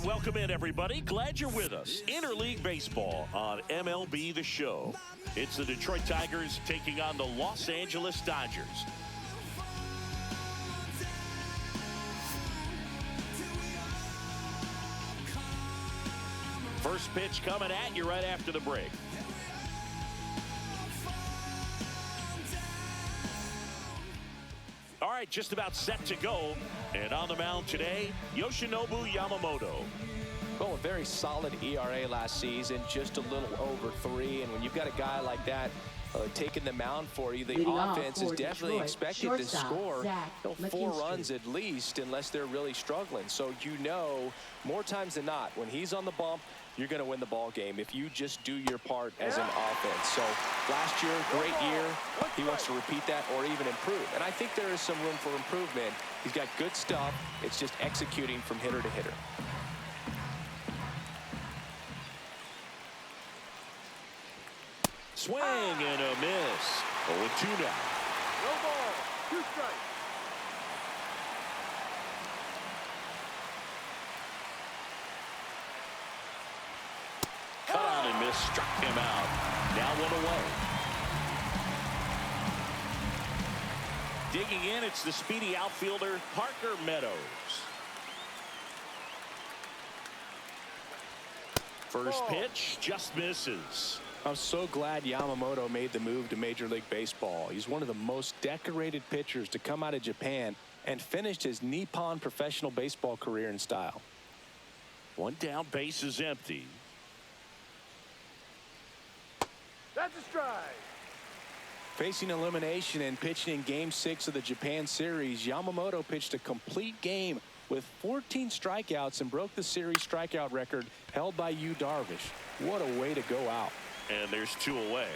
And welcome in, everybody. Glad you're with us. Interleague Baseball on MLB The Show. It's the Detroit Tigers taking on the Los Angeles Dodgers. First pitch coming at you right after the break. All right, just about set to go. And on the mound today, Yoshinobu Yamamoto. Well, a very solid ERA last season, just a little over 3. And when you've got a guy like that taking the mound for you, the offense is definitely expected to score 4 runs at least, unless they're really struggling. So you know, more times than not, when he's on the bump, you're going to win the ball game if you just do your part as an offense. So last year, great year. He wants to repeat that or even improve. And I think there is some room for improvement. He's got good stuff. It's just executing from hitter to hitter. Swing and a miss. 0-2 now. No ball. 2 strikes. Cut on and miss. Struck him out. Now 1 away. Digging in, it's the speedy outfielder, Parker Meadows. First pitch just misses. I'm so glad Yamamoto made the move to Major League Baseball. He's one of the most decorated pitchers to come out of Japan and finished his Nippon professional baseball career in style. 1 down, base is empty. That's a strike. Facing elimination and pitching in Game 6 of the Japan series, Yamamoto pitched a complete game with 14 strikeouts and broke the series strikeout record held by Yu Darvish. What a way to go out. And there's 2 away.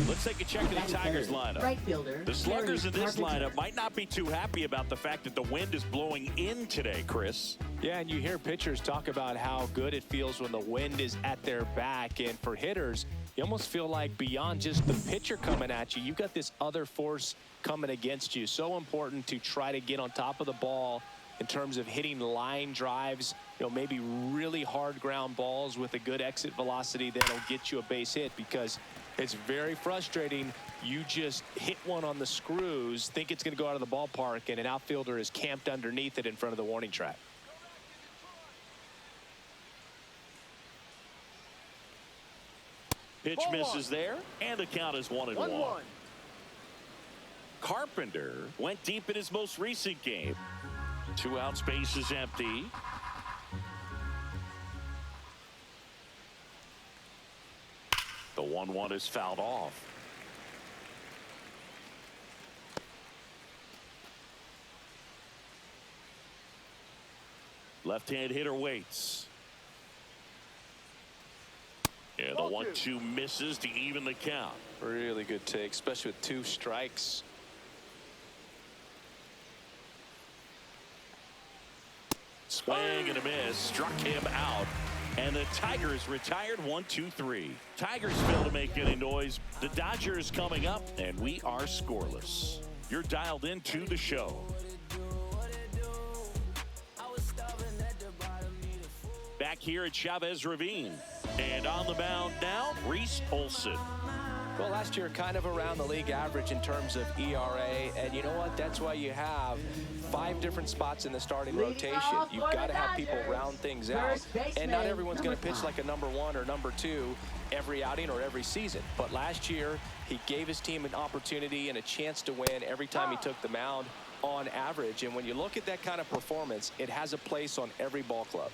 Let's take a check of the Tigers lineup. Right fielder, the sluggers in this lineup might not be too happy about the fact that the wind is blowing in today, Chris. Yeah, and you hear pitchers talk about how good it feels when the wind is at their back. And for hitters, you almost feel like beyond just the pitcher coming at you, you've got this other force coming against you. So important to try to get on top of the ball in terms of hitting line drives, maybe really hard ground balls with a good exit velocity that'll get you a base hit, because it's very frustrating. You just hit one on the screws, think it's going to go out of the ballpark, and an outfielder is camped underneath it in front of the warning track. Pitch misses there, and the count is 1-1. Carpenter went deep in his most recent game. 2 out, space is empty. The 1-1 is fouled off. Left-hand hitter waits. And the 1-2 misses to even the count. Really good take, especially with 2 strikes. Swing and a miss, struck him out, and the Tigers retired 1-2-3. Tigers fail to make any noise. The Dodgers coming up, and we are scoreless. You're dialed into the show. Back here at Chavez Ravine, and on the mound now, Reese Olson. Well, last year kind of around the league average in terms of ERA, and you know what? That's why you have 5 different spots in the starting rotation. You've got to have people round things out, and not everyone's going to pitch like a number 1 or number 2 every outing or every season. But last year, he gave his team an opportunity and a chance to win every time he took the mound on average. And when you look at that kind of performance, it has a place on every ball club.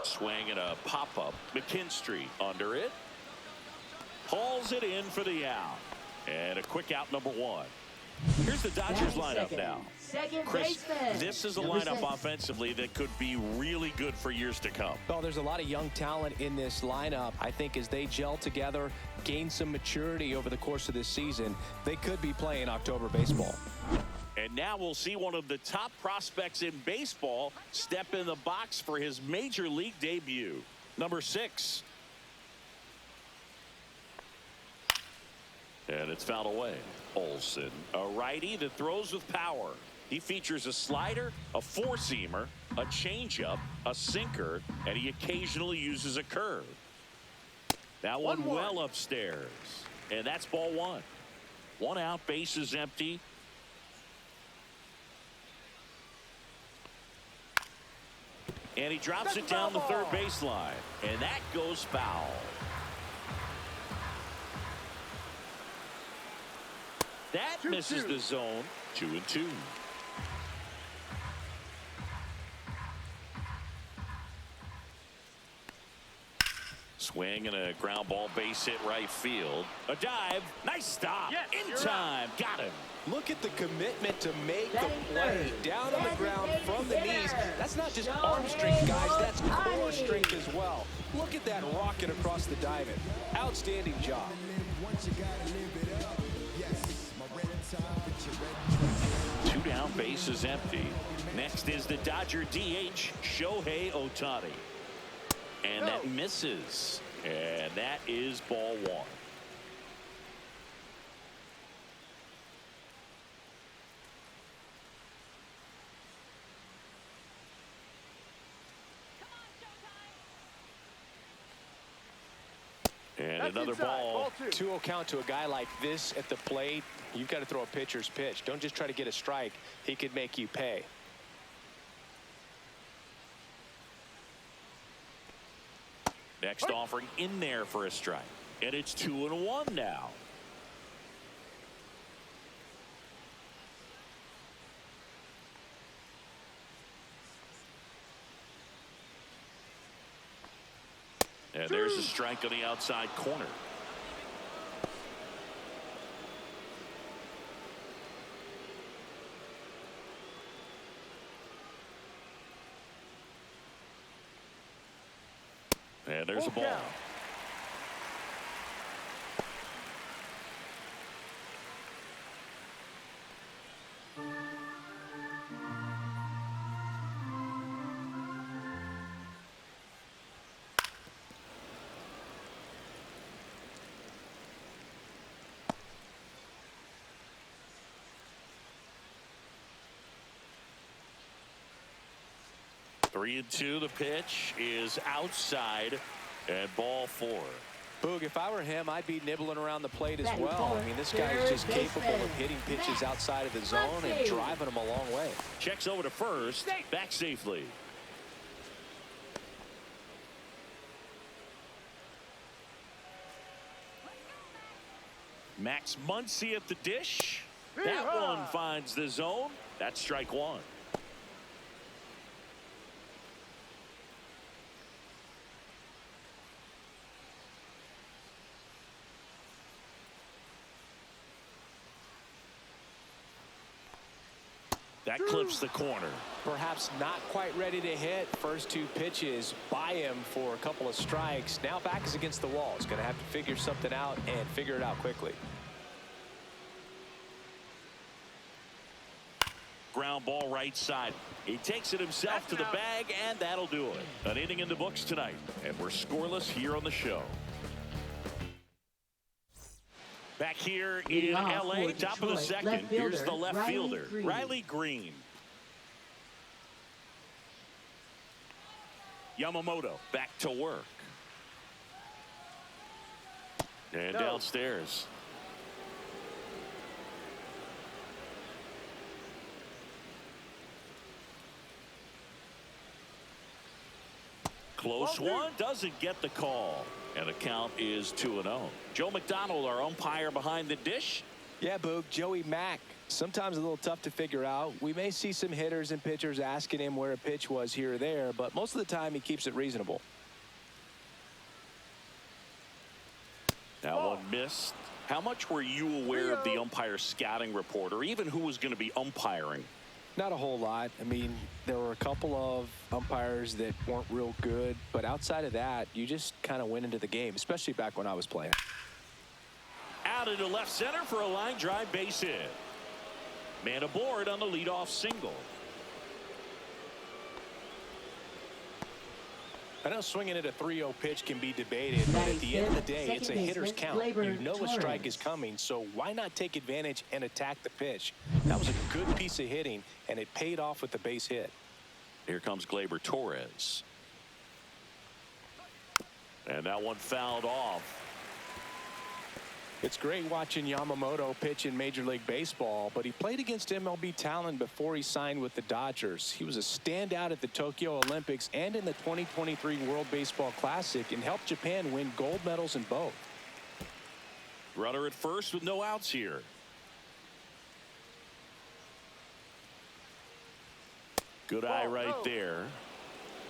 Swing and a pop-up. McKinstry under it. Hauls it in for the out. And a quick out, number 1. Here's the Dodgers lineup now. Chris, this is a lineup offensively that could be really good for years to come. Well, there's a lot of young talent in this lineup. I think as they gel together, gain some maturity over the course of this season, they could be playing October baseball. And now we'll see one of the top prospects in baseball step in the box for his major league debut. Number 6. And it's fouled away. Olsen, a righty that throws with power. He features a slider, a four-seamer, a changeup, a sinker, and he occasionally uses a curve. That one well upstairs. And that's ball one. One out, base is empty. And he drops it down the third baseline. And that goes foul. That misses the zone. 2-2. Swing and a ground ball, base hit right field. A dive. Nice stop. Yes, in time. Got him. Look at the commitment to make the play down on the ground from the knees. That's not just arm strength, guys. That's core strength as well. Look at that rocket across the diamond. Outstanding job. Two down, base is empty. Next is the Dodger DH, Shohei Ohtani. And that misses. And that is ball one. And another ball. 2-0 count to a guy like this at the plate. You've got to throw a pitcher's pitch. Don't just try to get a strike. He could make you pay. Next offering in there for a strike. And it's 2-1 now. And there's a strike on the outside corner. And there's a ball. Count. Three and two. The pitch is outside, and ball four. Boog, if I were him, I'd be nibbling around the plate as well. I mean, this guy's just capable of hitting pitches outside of the zone and driving them a long way. Checks over to first, back safely. Max Muncy at the dish. That one finds the zone. That's strike one. That clips the corner. Perhaps not quite ready to hit. First two pitches by him for a couple of strikes. Now back is against the wall. He's going to have to figure something out and figure it out quickly. Ground ball right side. He takes it himself to the bag, and that'll do it. An inning in the books tonight, and we're scoreless here on the show. Back here in L.A., top of the second, here's the left fielder, Riley Green. Yamamoto back to work. And downstairs. Close one, doesn't get the call. And the count is 2-0. Joe McDonald, our umpire behind the dish. Yeah, Boog, Joey Mack. Sometimes a little tough to figure out. We may see some hitters and pitchers asking him where a pitch was here or there, but most of the time he keeps it reasonable. That one missed. How much were you aware of the umpire's scouting report, or even who was going to be umpiring? Not a whole lot. I mean, there were a couple of umpires that weren't real good, but outside of that, you just kind of went into the game, especially back when I was playing. Out into left center for a line drive base hit. Man aboard on the leadoff single. I know swinging at a 3-0 pitch can be debated, but at the end of the day, it's a hitter's count. You know a strike is coming, so why not take advantage and attack the pitch? That was a good piece of hitting, and it paid off with the base hit. Here comes Gleyber Torres. And that one fouled off. It's great watching Yamamoto pitch in Major League Baseball, but he played against MLB talent before he signed with the Dodgers. He was a standout at the Tokyo Olympics and in the 2023 World Baseball Classic and helped Japan win gold medals in both. Runner at first with no outs here. Good eye right there.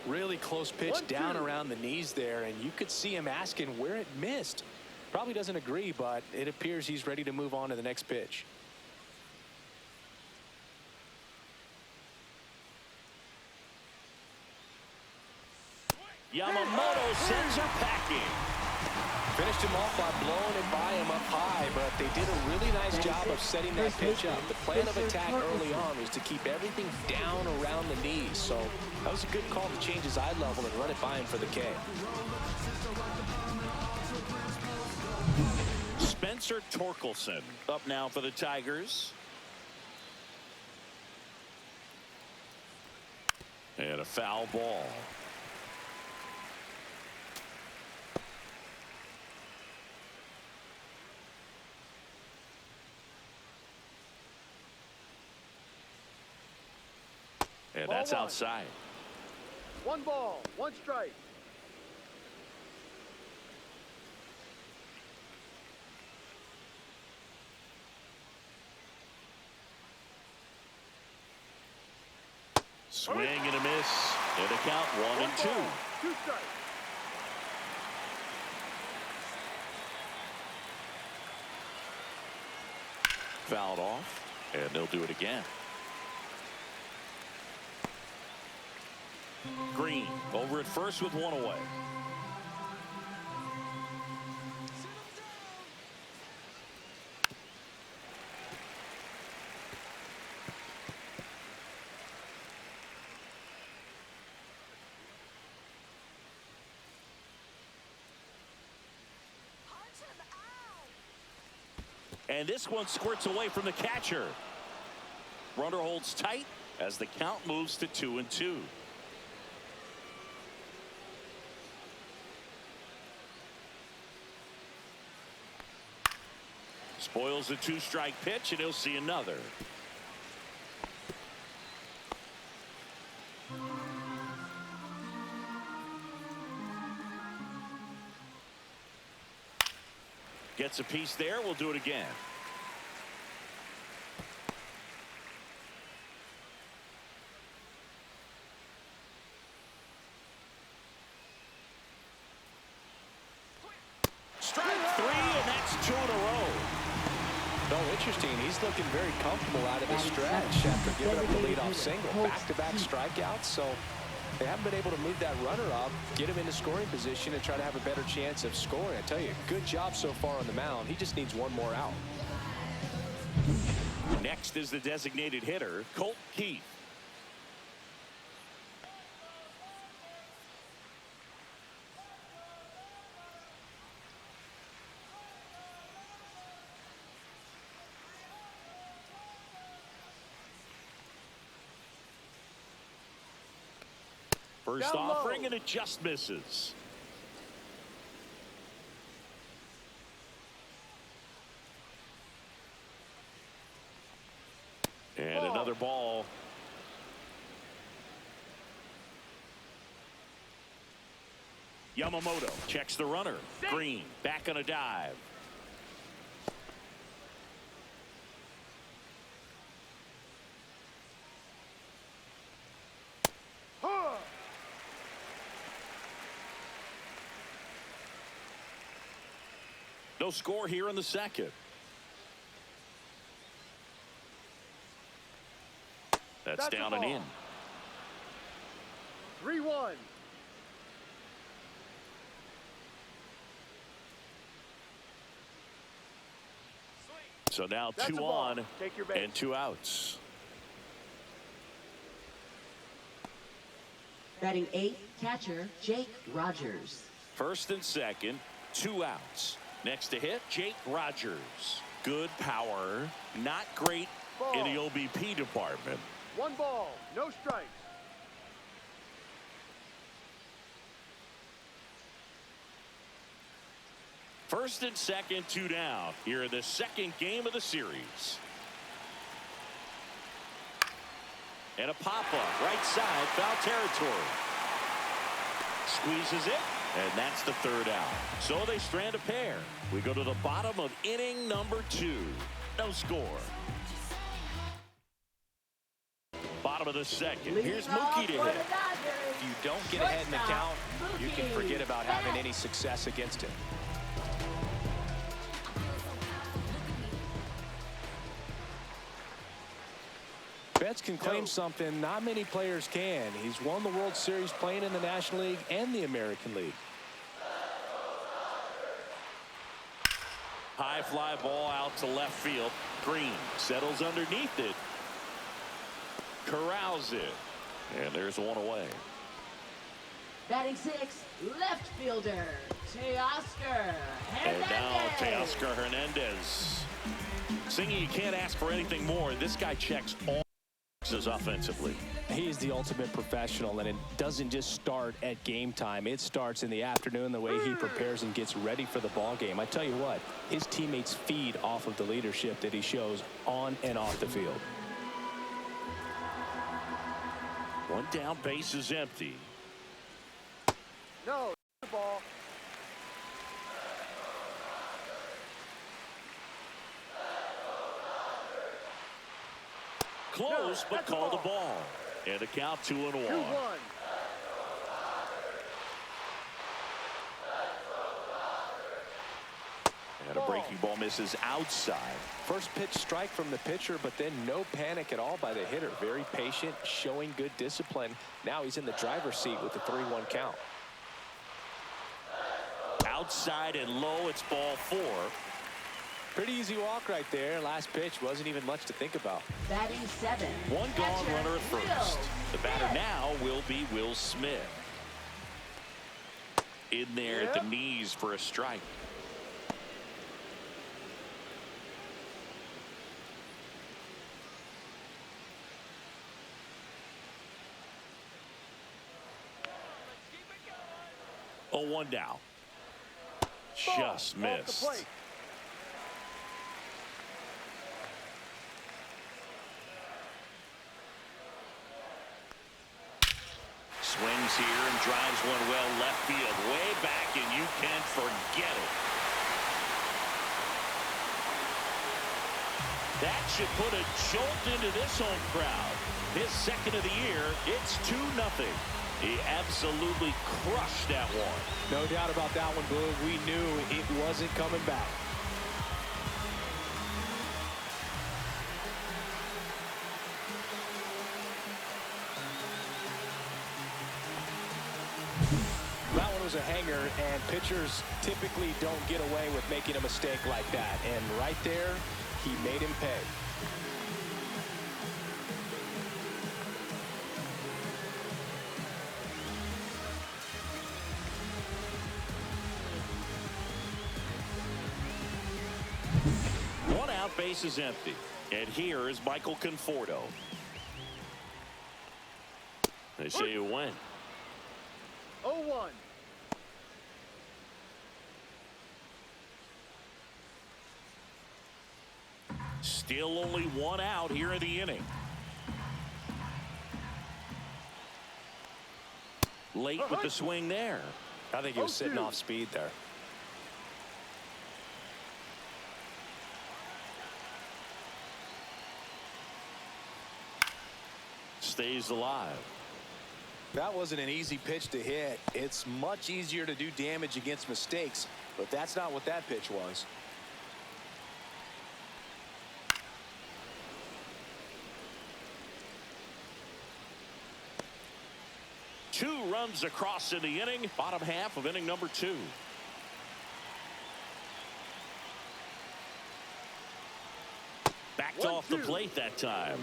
Really close pitch down around the knees there, and you could see him asking where it missed. Probably doesn't agree, but it appears he's ready to move on to the next pitch. Yamamoto sends her packing. Finished him off by blowing it by him up high, but they did a really nice job of setting that pitch up. The plan of attack early on was to keep everything down around the knees, so that was a good call to change his eye level and run it by him for the K. Spencer Torkelson up now for the Tigers. And a foul ball. And that's outside. 1 ball, 1 strike. Swing and a miss. And a count 1-2. 2 strikes. Fouled off. And they'll do it again. Green over at first with 1 away. And this one squirts away from the catcher. Runner holds tight as the count moves to 2-2. Spoils the 2-strike pitch, and he'll see another. Gets a piece there. We'll do it again. Strike 3, and that's 2 in a row. No, interesting. He's looking very comfortable out of the stretch after giving up the leadoff single. Back-to-back strikeouts, so they haven't been able to move that runner up, get him into scoring position, and try to have a better chance of scoring. I tell you, good job so far on the mound. He just needs 1 more out. Next is the designated hitter, Colt Keith. First offering, and it just misses. And another ball. Yamamoto checks the runner. Green back on a dive. No score here in the second. That's down and in. 3-1. So now 2 on and 2 outs. Batting 8th, catcher Jake Rogers. First and second, 2 outs. Next to hit, Jake Rogers. Good power, not great in the OBP department. 1 ball, no strikes. First and second, 2 down. Here in the second game of the series. And a pop-up, right side, foul territory. Squeezes it, and that's the 3rd out. So they strand a pair. We go to the bottom of inning number 2. No score. Bottom of the second. Here's Mookie to hit. If you don't get ahead in the count, you can forget about having any success against him. Betts can claim something not many players can. He's won the World Series playing in the National League and the American League. High fly ball out to left field. Green settles underneath it. Corrals it. And there's one away. Batting 6th, left fielder Teoscar Hernandez. And now Teoscar Hernandez. Singy, you can't ask for anything more. This guy checks all boxes offensively. He is the ultimate professional, and it doesn't just start at game time. It starts in the afternoon, the way he prepares and gets ready for the ball game. I tell you what, his teammates feed off of the leadership that he shows on and off the field. 1 down, base is empty. No, ball. Close, but called the ball. And the count 2-1. 2-1. And a breaking ball misses outside. First pitch strike from the pitcher, but then no panic at all by the hitter. Very patient, showing good discipline. Now he's in the driver's seat with the 3-1 count. Outside and low, it's ball 4. Pretty easy walk right there. Last pitch wasn't even much to think about. Batting 7th, 1 gone, catcher runner at first. Will The batter Smith. now will be Will Smith. In there at the knees for a strike. Oh, 1 down. Just missed. Swings here and drives one well left field, way back, and you can forget it. That should put a jolt into this home crowd. His 2nd of the year. It's 2-0. He absolutely crushed that one. No doubt about that one, Blue. We knew it wasn't coming back. That one was a hanger, and pitchers typically don't get away with making a mistake like that. And right there, he made him pay. Base is empty. And here is Michael Conforto. They say you win. 0-1. Still only 1 out here in the inning. Late with the swing there. I think he was sitting off speed there. Stays alive. That wasn't an easy pitch to hit. It's much easier to do damage against mistakes, but that's not what that pitch was. Two runs across in the inning. Bottom half of inning number 2. Backed off the plate that time.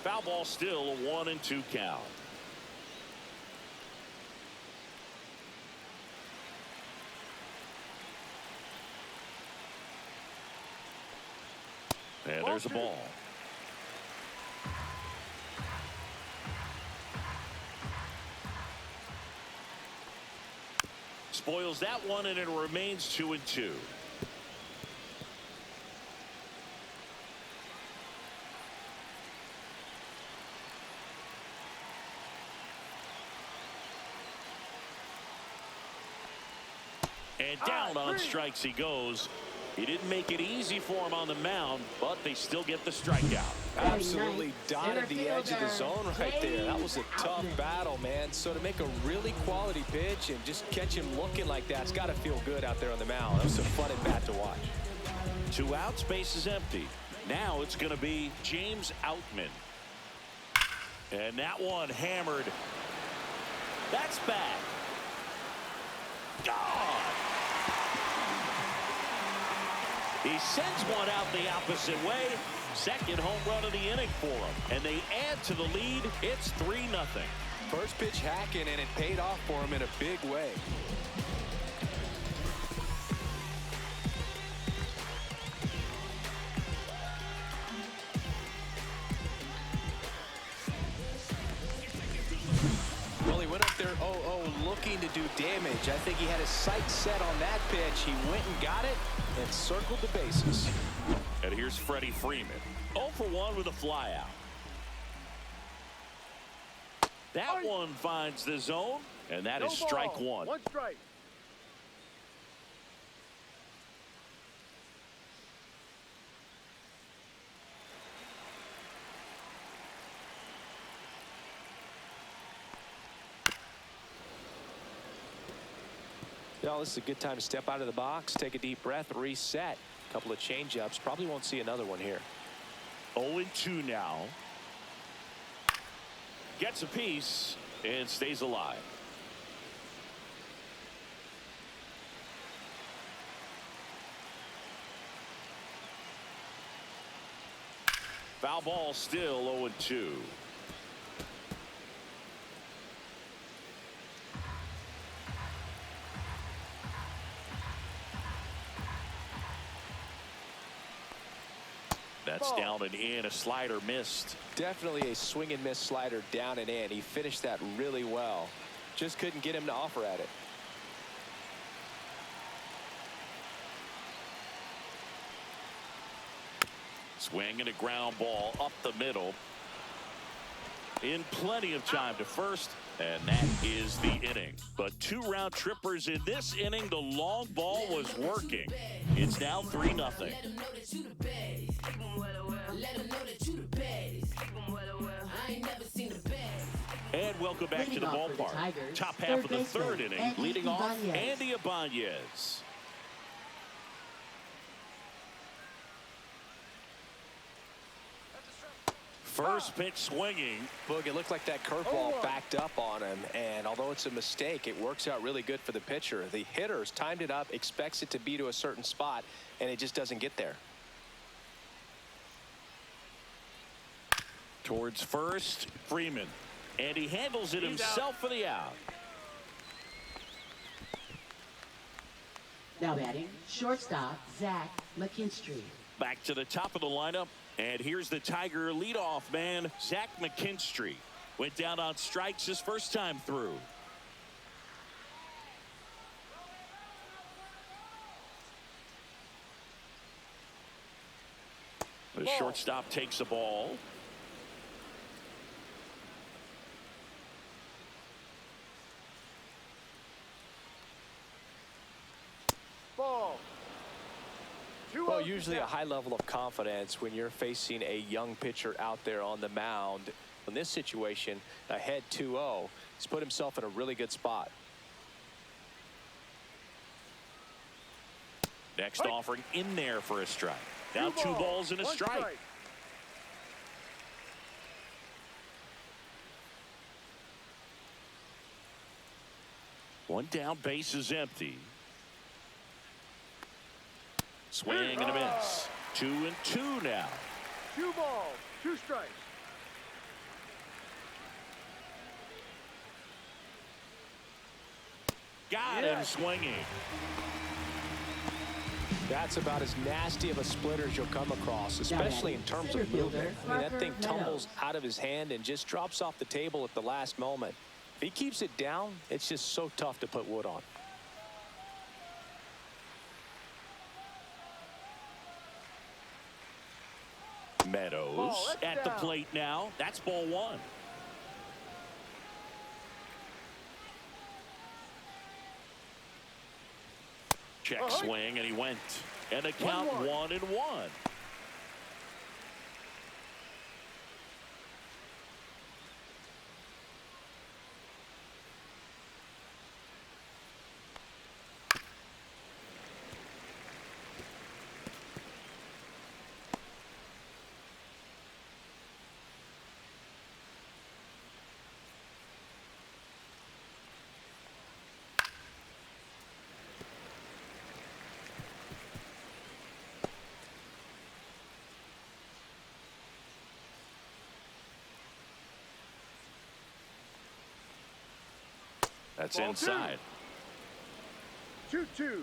Foul ball, still a 1-2 count. And there's the ball. Spoils that one, and it remains 2-2. And down on strikes he goes. He didn't make it easy for him on the mound, but they still get the strikeout. Absolutely dotted the edge of the zone right there. That was a tough battle, man. So to make a really quality pitch and just catch him looking like that, it's got to feel good out there on the mound. That was a fun at bat to watch. 2 outs, base is empty. Now it's going to be James Outman. And that one hammered. That's bad. Gone. He sends one out the opposite way. Second home run of the inning for him. And they add to the lead. It's 3-0. First pitch hacking, and it paid off for him in a big way. Well, he went up there 0-0 looking to do damage. I think he had his sights set on that pitch. He went and got it and circled the bases. And here's Freddie Freeman. 0 for 1 with a flyout. That one finds the zone, and that is strike one. 1 strike. Well, this is a good time to step out of the box, take a deep breath, reset. A couple of change-ups. Probably won't see another one here. 0-2 now. Gets a piece and stays alive. Foul ball, still 0-2. That's down and in. A slider missed. Definitely a swing and miss slider down and in. He finished that really well. Just couldn't get him to offer at it. Swing and a ground ball up the middle. In plenty of time to first, and that is the inning. But 2 round trippers in this inning. The long ball was working. It's now 3-0. And welcome back to the ballpark. Top half of the third inning. Leading off, Andy Ibanez. First pitch swinging. Look, it looked like that curveball backed up on him, and although it's a mistake, it works out really good for the pitcher. The hitter's timed it up, expects it to be to a certain spot, and it just doesn't get there. Towards first, Freeman. And he handles it himself for the out. Now batting, shortstop, Zach McKinstry. Back to the top of the lineup. And here's the Tiger leadoff man, Zach McKinstry. Went down on strikes his first time through. The shortstop takes the ball. Ball. Well, usually a high level of confidence when you're facing a young pitcher out there on the mound. In this situation, ahead 2-0, he's put himself in a really good spot. Next offering in there for a strike. Now 2 balls and a strike. One down, base is empty. Swing and a miss. 2-2 now. 2 balls, 2 strikes. got him swinging. That's about as nasty of a splitter as you'll come across, especially in terms of movement. I mean, that thing tumbles out of his hand and just drops off the table at the last moment. If he keeps it down, it's just so tough to put wood on. Meadows at the plate now. That's ball one. Check swing, and he went. And the count 1-1. That's ball inside. 2-2.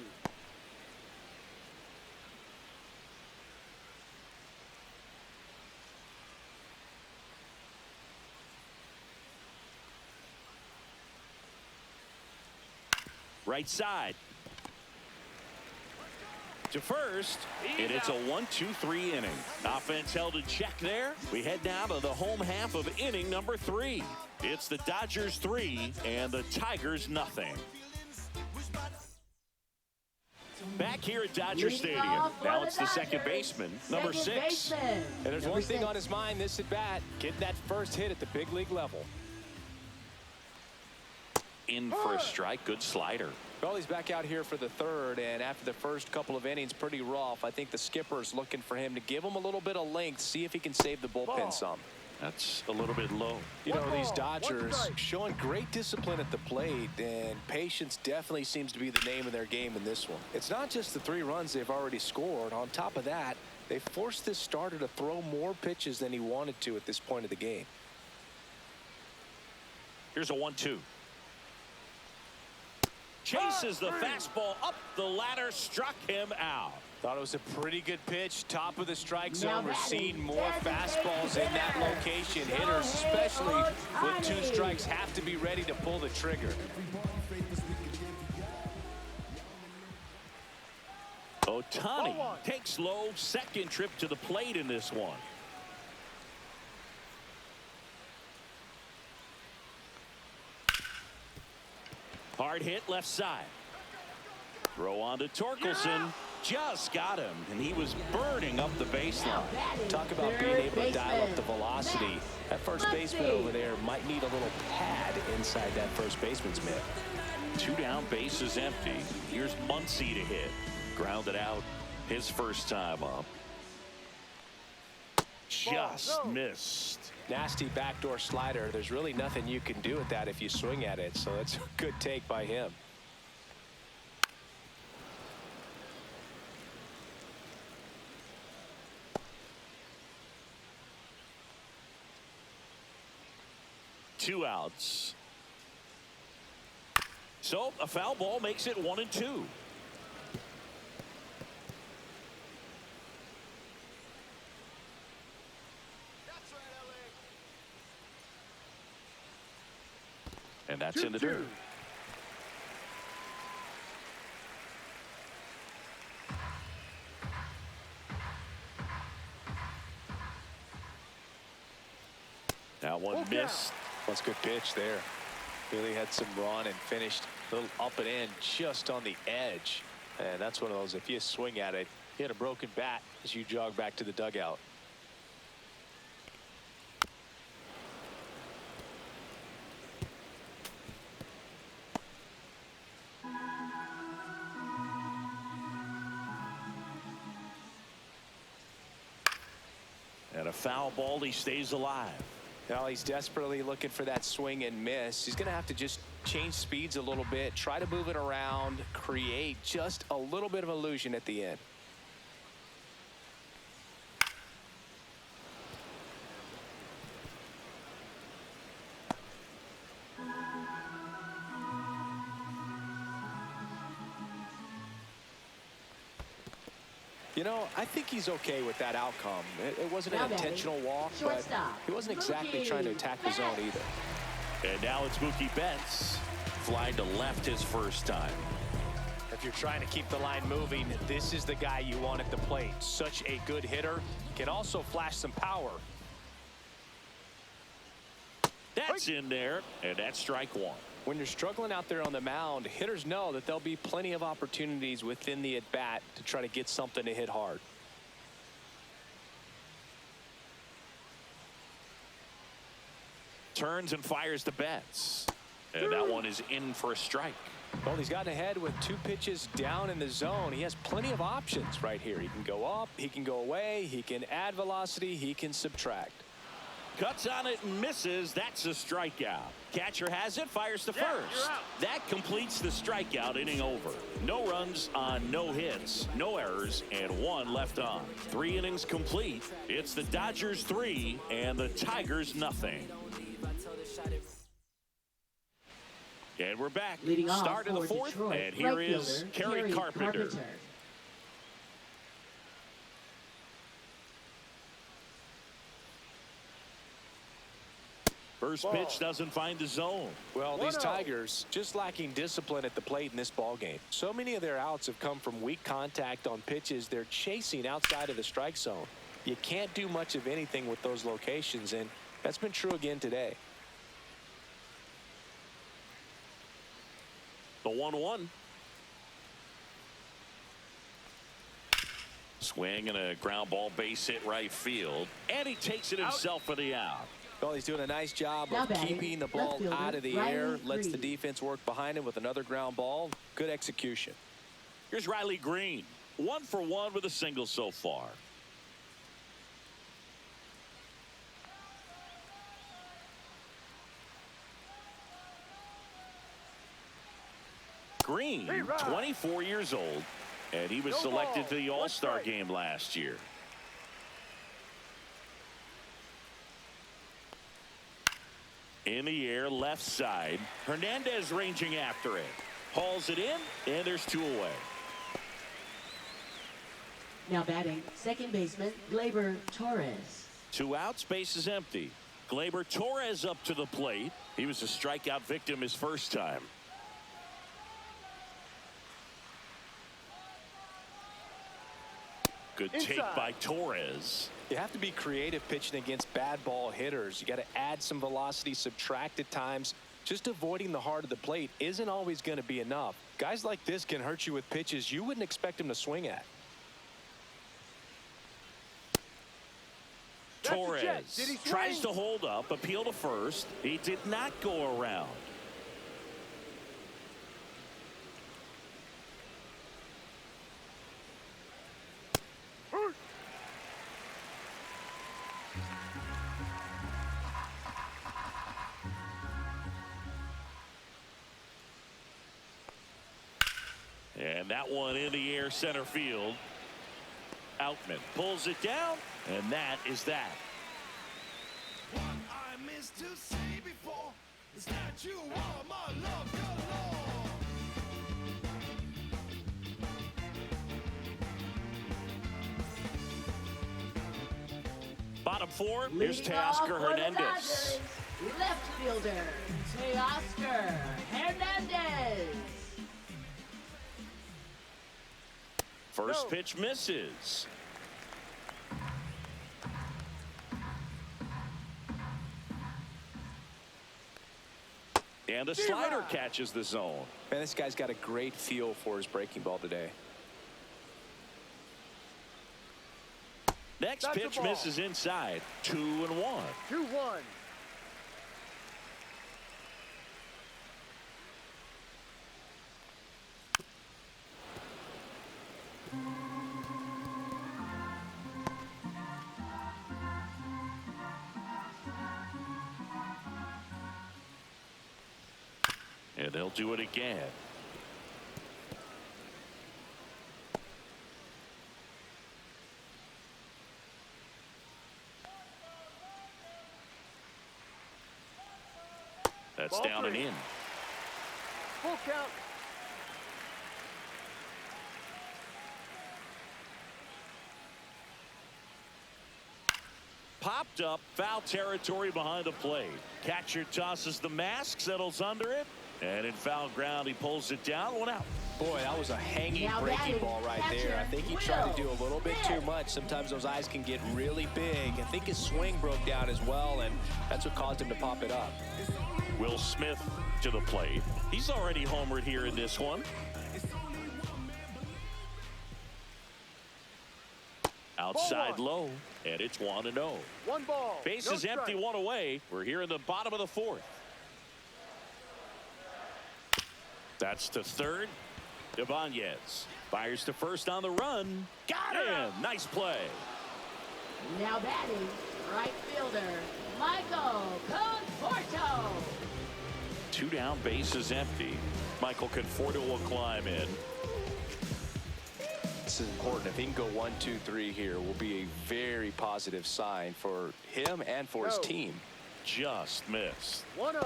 Right side. To first, and it's a 1-2-3 inning. Offense held in check there. We head now to the home half of inning number 3. It's the Dodgers 3 and the Tigers nothing. Back here at Dodger Stadium. Now it's the second baseman, number 6. And there's one thing on his mind this at bat, getting that first hit at the big league level. In for a strike, good slider. Well, he's back out here for the third, and after the first couple of innings, pretty rough. I think the skipper's looking for him to give him a little bit of length, see if he can save the bullpen some. That's a little bit low. You know, these Dodgers showing great discipline at the plate, and patience definitely seems to be the name of their game in this one. It's not just the 3 runs they've already scored. On top of that, they forced this starter to throw more pitches than he wanted to at this point of the game. Here's a 1-2. Chases the fastball up the ladder, struck him out. Thought it was a pretty good pitch. Top of the strike zone. We're seeing more fastballs in that location. Hitters, especially with 2 strikes, have to be ready to pull the trigger. Ohtani takes low, second trip to the plate in this one. Hard hit left side. Throw on to Torkelson. Just got him, and he was burning up the baseline. Talk about being able to dial up the velocity. That first baseman over there might need a little pad inside that first baseman's mitt. 2 down, bases empty. Here's Muncy to hit. Grounded out his first time up. Just missed. Nasty backdoor slider. There's really nothing you can do with that if you swing at it, so it's a good take by him. Two outs. So a foul ball makes it 1-2. And that's in the dirt. Now one missed. That's a good pitch there. Really had some run and finished a little up and in just on the edge. And that's one of those, if you swing at it, you hit a broken bat as you jog back to the dugout. And a foul ball, he stays alive. Now he's desperately looking for that swing and miss. He's going to have to just change speeds a little bit, try to move it around, create just a little bit of illusion at the end. You know, I think he's okay with that outcome. It wasn't an intentional walk, but he wasn't exactly trying to attack the zone either. And now it's Mookie Betts flying to left his first time. If you're trying to keep the line moving, this is the guy you want at the plate. Such a good hitter. Can also flash some power. That's in there, and that's strike one. When you're struggling out there on the mound, hitters know that there'll be plenty of opportunities within the at-bat to try to get something to hit hard. Turns and fires the Betts. And that one is in for a strike. Well, he's gotten ahead with 2 pitches down in the zone. He has plenty of options right here. He can go up, he can go away, he can add velocity, he can subtract. Cuts on it and misses. That's a strikeout. Catcher has it, fires to first. That completes the strikeout inning over. No runs on no hits, no errors, and 1 left on. 3 innings complete. It's the Dodgers 3 and the Tigers nothing. And we're back. Leading off Start in the for 4th, Detroit, and here right is fielder, Kerry Carpenter. First pitch doesn't find the zone. Well, these Tigers just lacking discipline at the plate in this ball game. So many of their outs have come from weak contact on pitches they're chasing outside of the strike zone. You can't do much of anything with those locations, and that's been true again today. The 1-1. Swing and a ground ball base hit right field. And he takes it himself for the out. Well, he's doing a nice job of keeping the ball out of the air. Lets the defense work behind him with another ground ball. Good execution. Here's Riley Green. 1 for 1 with a single so far. Green, 24 years old, and he was selected to the All-Star game last year. In the air, left side. Hernandez ranging after it. Hauls it in, and there's 2 away. Now batting, second baseman, Gleyber Torres. 2 outs, base is empty. Gleyber Torres up to the plate. He was a strikeout victim his first time. Good take by Torres. You have to be creative pitching against bad ball hitters. You got to add some velocity, subtract at times. Just avoiding the heart of the plate isn't always going to be enough. Guys like this can hurt you with pitches you wouldn't expect them to swing at. Torres tries to hold up, appeal to first. He did not go around. And that one in the air center field. Outman pulls it down, and that is that. What I missed to say before is that you are my love galore. Bottom 4, here's Teoscar Hernandez. Left fielder, Teoscar Hernandez. First pitch misses. And the slider catches the zone. Man, this guy's got a great feel for his breaking ball today. Next pitch misses inside. 2-1. 2-1. And they'll do it again. That's Ball down 3. and in. Full count. Popped up, foul territory behind the plate. Catcher tosses the mask, settles under it, and in foul ground, he pulls it down. 1 out. Boy, that was a hanging Now breaking batting, ball right catcher, there. I think he tried to do a little bit too much. Sometimes those eyes can get really big. I think his swing broke down as well, and that's what caused him to pop it up. Will Smith to the plate. He's already homered here in this one. Outside low, and it's 1-0. 1 ball. Base no is empty, strike. 1 away. We're here in the bottom of the 4th. That's to third. Ibanez fires to first on the run. Got him. Nice play. Now batting, right fielder, Michael Conforto. 2 down, base is empty. Michael Conforto will climb in. This is important. If he can go 1, 2, 3 here, will be a very positive sign for him and for his team. Just missed. 1-0.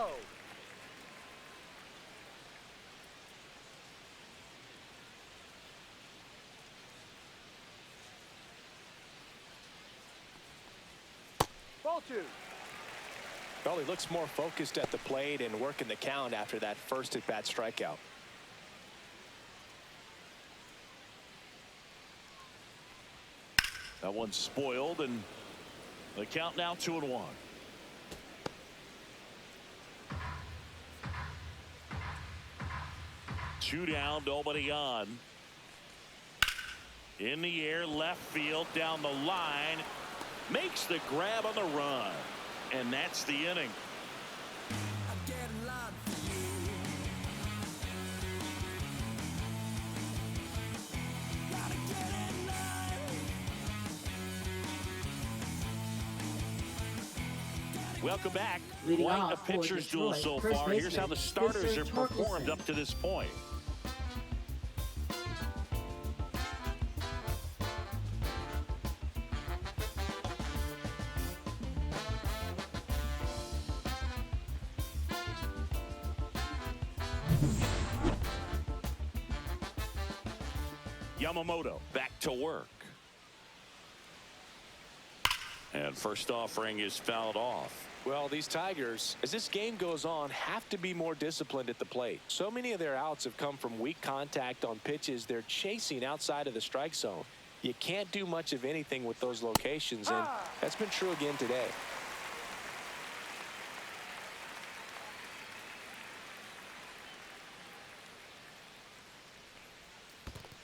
Ball 2. Well, he looks more focused at the plate and working the count after that first at-bat strikeout. That one's spoiled, and the count now 2-1. Two down, nobody on. In the air, left field, down the line. Makes the grab on the run. And that's the inning. Welcome back. Leading Quite a off for pitcher's duel Detroit, so first far. Here's how the baseman, starters Mr. have performed Torkelson. up to this point. Yamamoto back to work. And first offering is fouled off. Well, these Tigers, as this game goes on, have to be more disciplined at the plate. So many of their outs have come from weak contact on pitches they're chasing outside of the strike zone. You can't do much of anything with those locations, and that's been true again today.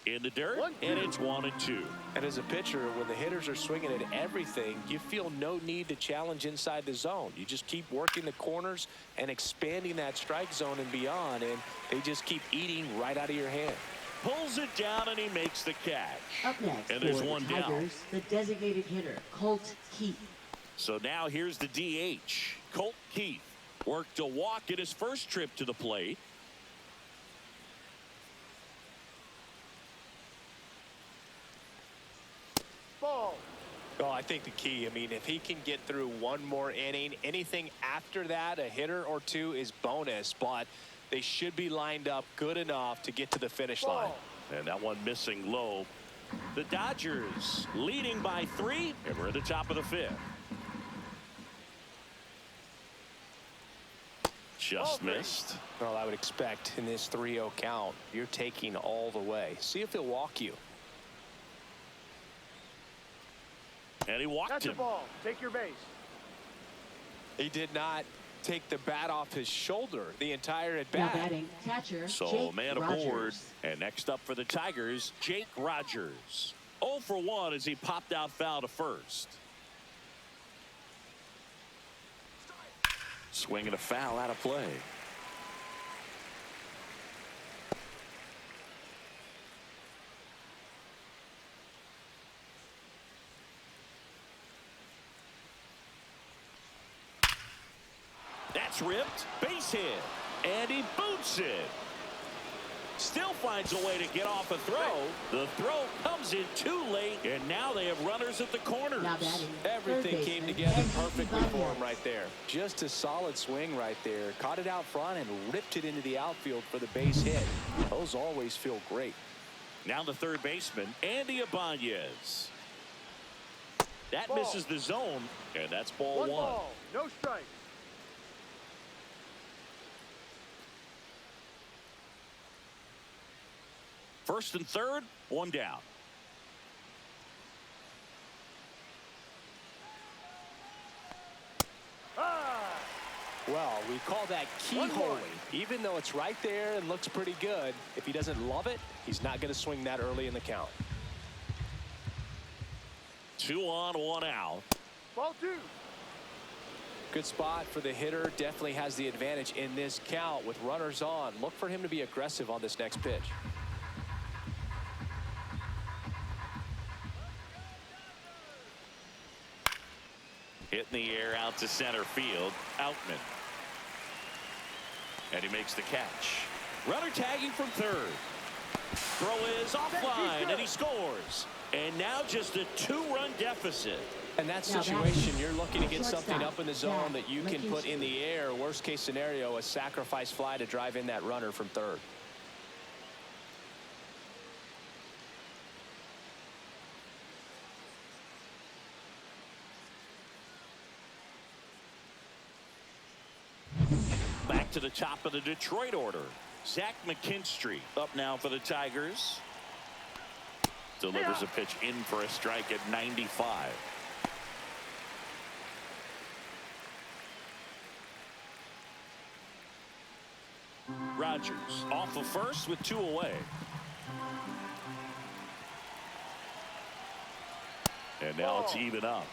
In the dirt, 1-2. and it's 1-2. And as a pitcher, when the hitters are swinging at everything, you feel no need to challenge inside the zone. You just keep working the corners and expanding that strike zone and beyond, and they just keep eating right out of your hand. Pulls it down, and he makes the catch. Up next And for there's the one down. Tigers, the designated hitter, Colt Keith. So now here's the DH. Colt Keith worked a walk at his first trip to the plate. Ball. Well, I think the key, I mean, if he can get through one more inning, anything after that, a hitter or two is bonus, but they should be lined up good enough to get to the finish line. Ball. And that one missing low. The Dodgers leading by 3, and we're at the top of the 5th. Just missed. Well, I would expect in this 3-0 count, you're taking all the way. See if he'll walk you. And he walked That's a him. ball. Take your base. He did not take the bat off his shoulder the entire at Now bat. batting, catcher, So Jake man Rogers. aboard. And next up for the Tigers, Jake Rogers. 0 for 1 as he popped out foul to first. Swinging a foul out of play. That's ripped. Base hit. And he boots it. Still finds a way to get off a throw. The throw comes in too late, and now they have runners at the corners. Now batting, Everything third came baseman, together Henry perfectly for him Ibanez. right there. Just a solid swing right there. Caught it out front and ripped it into the outfield for the base hit. Those always feel great. Now the third baseman, Andy Ibanez. That Ball. misses the zone, and that's ball One one. ball, no strike. First and third, one down. Ah! Well, we call that One keyholing. Even though it's right there and looks pretty good, if he doesn't love it, he's not going to swing that early in the count. 2 on, 1 out. Ball two. Good spot for the hitter. Definitely has the advantage in this count with runners on. Look for him to be aggressive on this next pitch. Hit in the air out to center field. Outman. And he makes the catch. Runner tagging from third. Throw is offline, and he scores. And now just a 2-run deficit. In that situation, you're looking to get something up in the zone that you can put in the air. Worst case scenario, a sacrifice fly to drive in that runner from third. Back to the top of the Detroit order. Zach McKinstry up now for the Tigers. Delivers a pitch in for a strike at 95. Rogers off of first with 2 away. And now it's even up.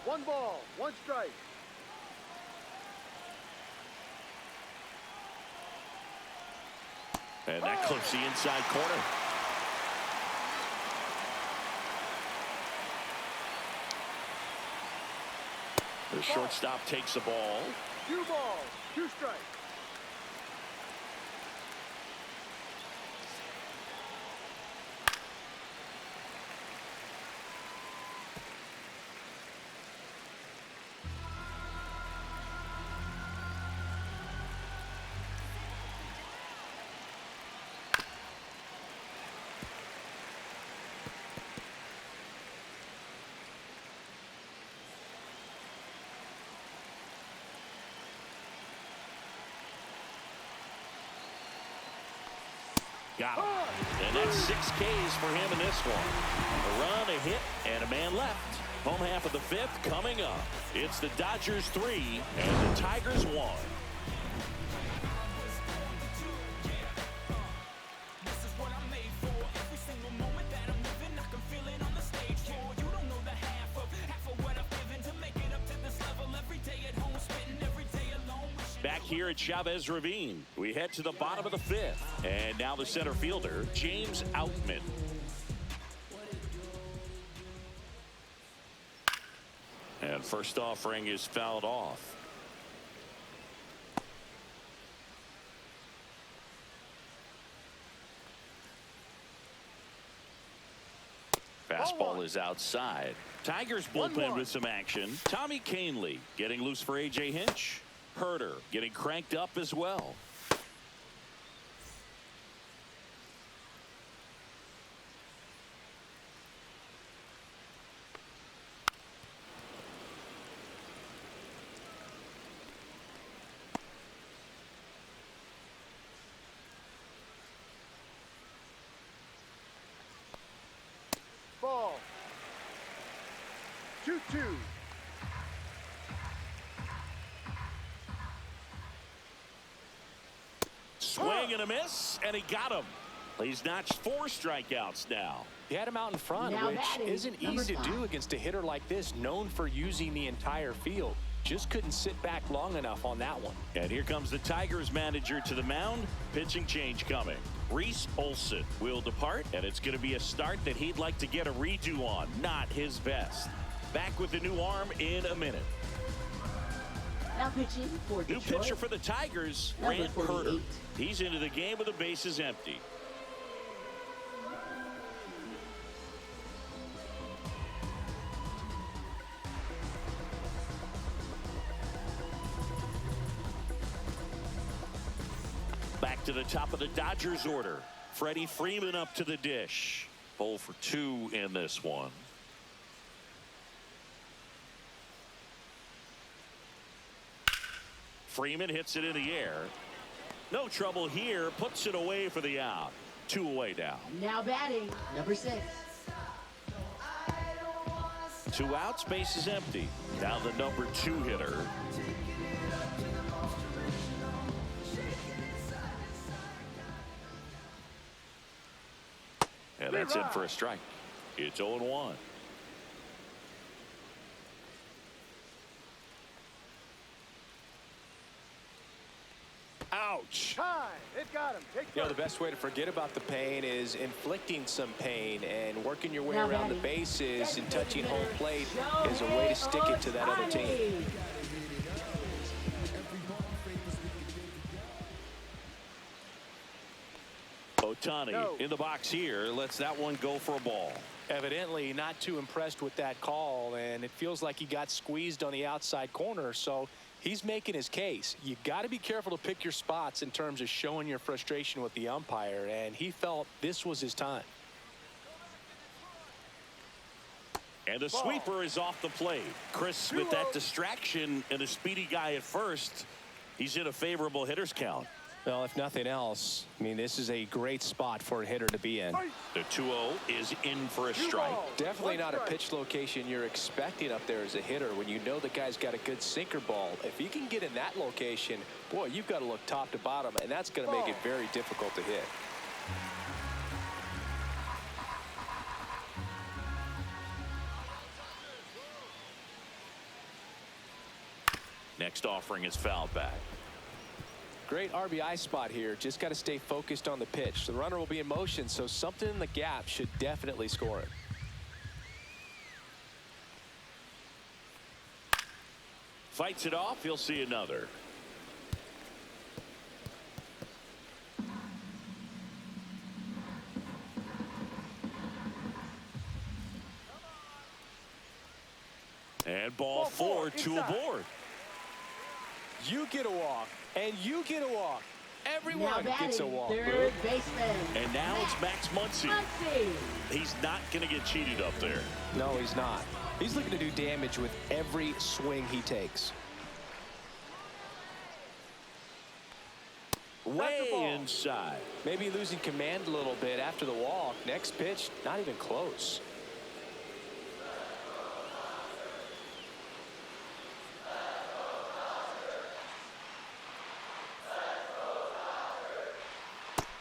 One ball, one strike. And that clips the inside corner. The shortstop takes the ball. 2 balls, 2 strikes. Got him. And that's 6 Ks for him in this one. A run, a hit, and a man left. Home half of the 5th coming up. It's the Dodgers 3 and the Tigers 1. Back here at Chavez Ravine, we head to the bottom of the 5th. And now the center fielder, James Outman. And first offering is fouled off. Fastball is outside. Tigers bullpen with some action. Tommy Canley getting loose for A.J. Hinch. Herder getting cranked up as well. Ball. 2-2. Swing and a miss, and he got him. He's notched 4 strikeouts now. He had him out in front, Now which batting, isn't number easy to 5. do against a hitter like this, known for using the entire field. Just couldn't sit back long enough on that one. And here comes the Tigers manager to the mound. Pitching change coming. Reese Olson will depart, and it's going to be a start that he'd like to get a redo on. Not his best. Back with the new arm in a minute. Now pitching for New Detroit. pitcher for the Tigers, Number Grant 48. Herder. He's into the game with the bases empty. Back to the top of the Dodgers order. Freddie Freeman up to the dish. 0 for 2 in this one. Freeman hits it in the air. No trouble here. Puts it away for the out. 2 away now. Now batting, number 6. 2 outs, base is empty. Now the number 2 hitter. And that's in for a strike. It's 0-1. Ouch. Time. It got him. Take You know, the first. best way to forget about the pain is inflicting some pain, and working your way Now around the batting, bases and touching home plate Shohei is a way to stick it to that other team. Ohtani. Ohtani No. in the box here. Lets that one go for a ball. Evidently not too impressed with that call, and it feels like he got squeezed on the outside corner, so he's making his case. You got to be careful to pick your spots in terms of showing your frustration with the umpire, and he felt this was his time. And the sweeper is off the plate. Chris, with that distraction and a speedy guy at first, he's in a favorable hitter's count. Well, if nothing else, I mean, this is a great spot for a hitter to be in. The 2-0 is in for a 2 strike. balls, Definitely 1 not a strike. pitch location you're expecting up there as a hitter when you know the guy's got a good sinker ball. If you can get in that location, boy, you've got to look top to bottom, and that's going to make it very difficult to hit. Next offering is fouled back. Great RBI spot here. Just got to stay focused on the pitch. The runner will be in motion, so something in the gap should definitely score it. Fights it off. He'll see another. And ball 4, 2 inside. aboard. You get a walk, and you get a walk. Everyone Now gets a batting, walk. third baseman. And now it's Max Muncy. Muncy. He's not going to get cheated up there. No, he's not. He's looking to do damage with every swing he takes. Way inside. Maybe losing command a little bit after the walk. Next pitch, not even close.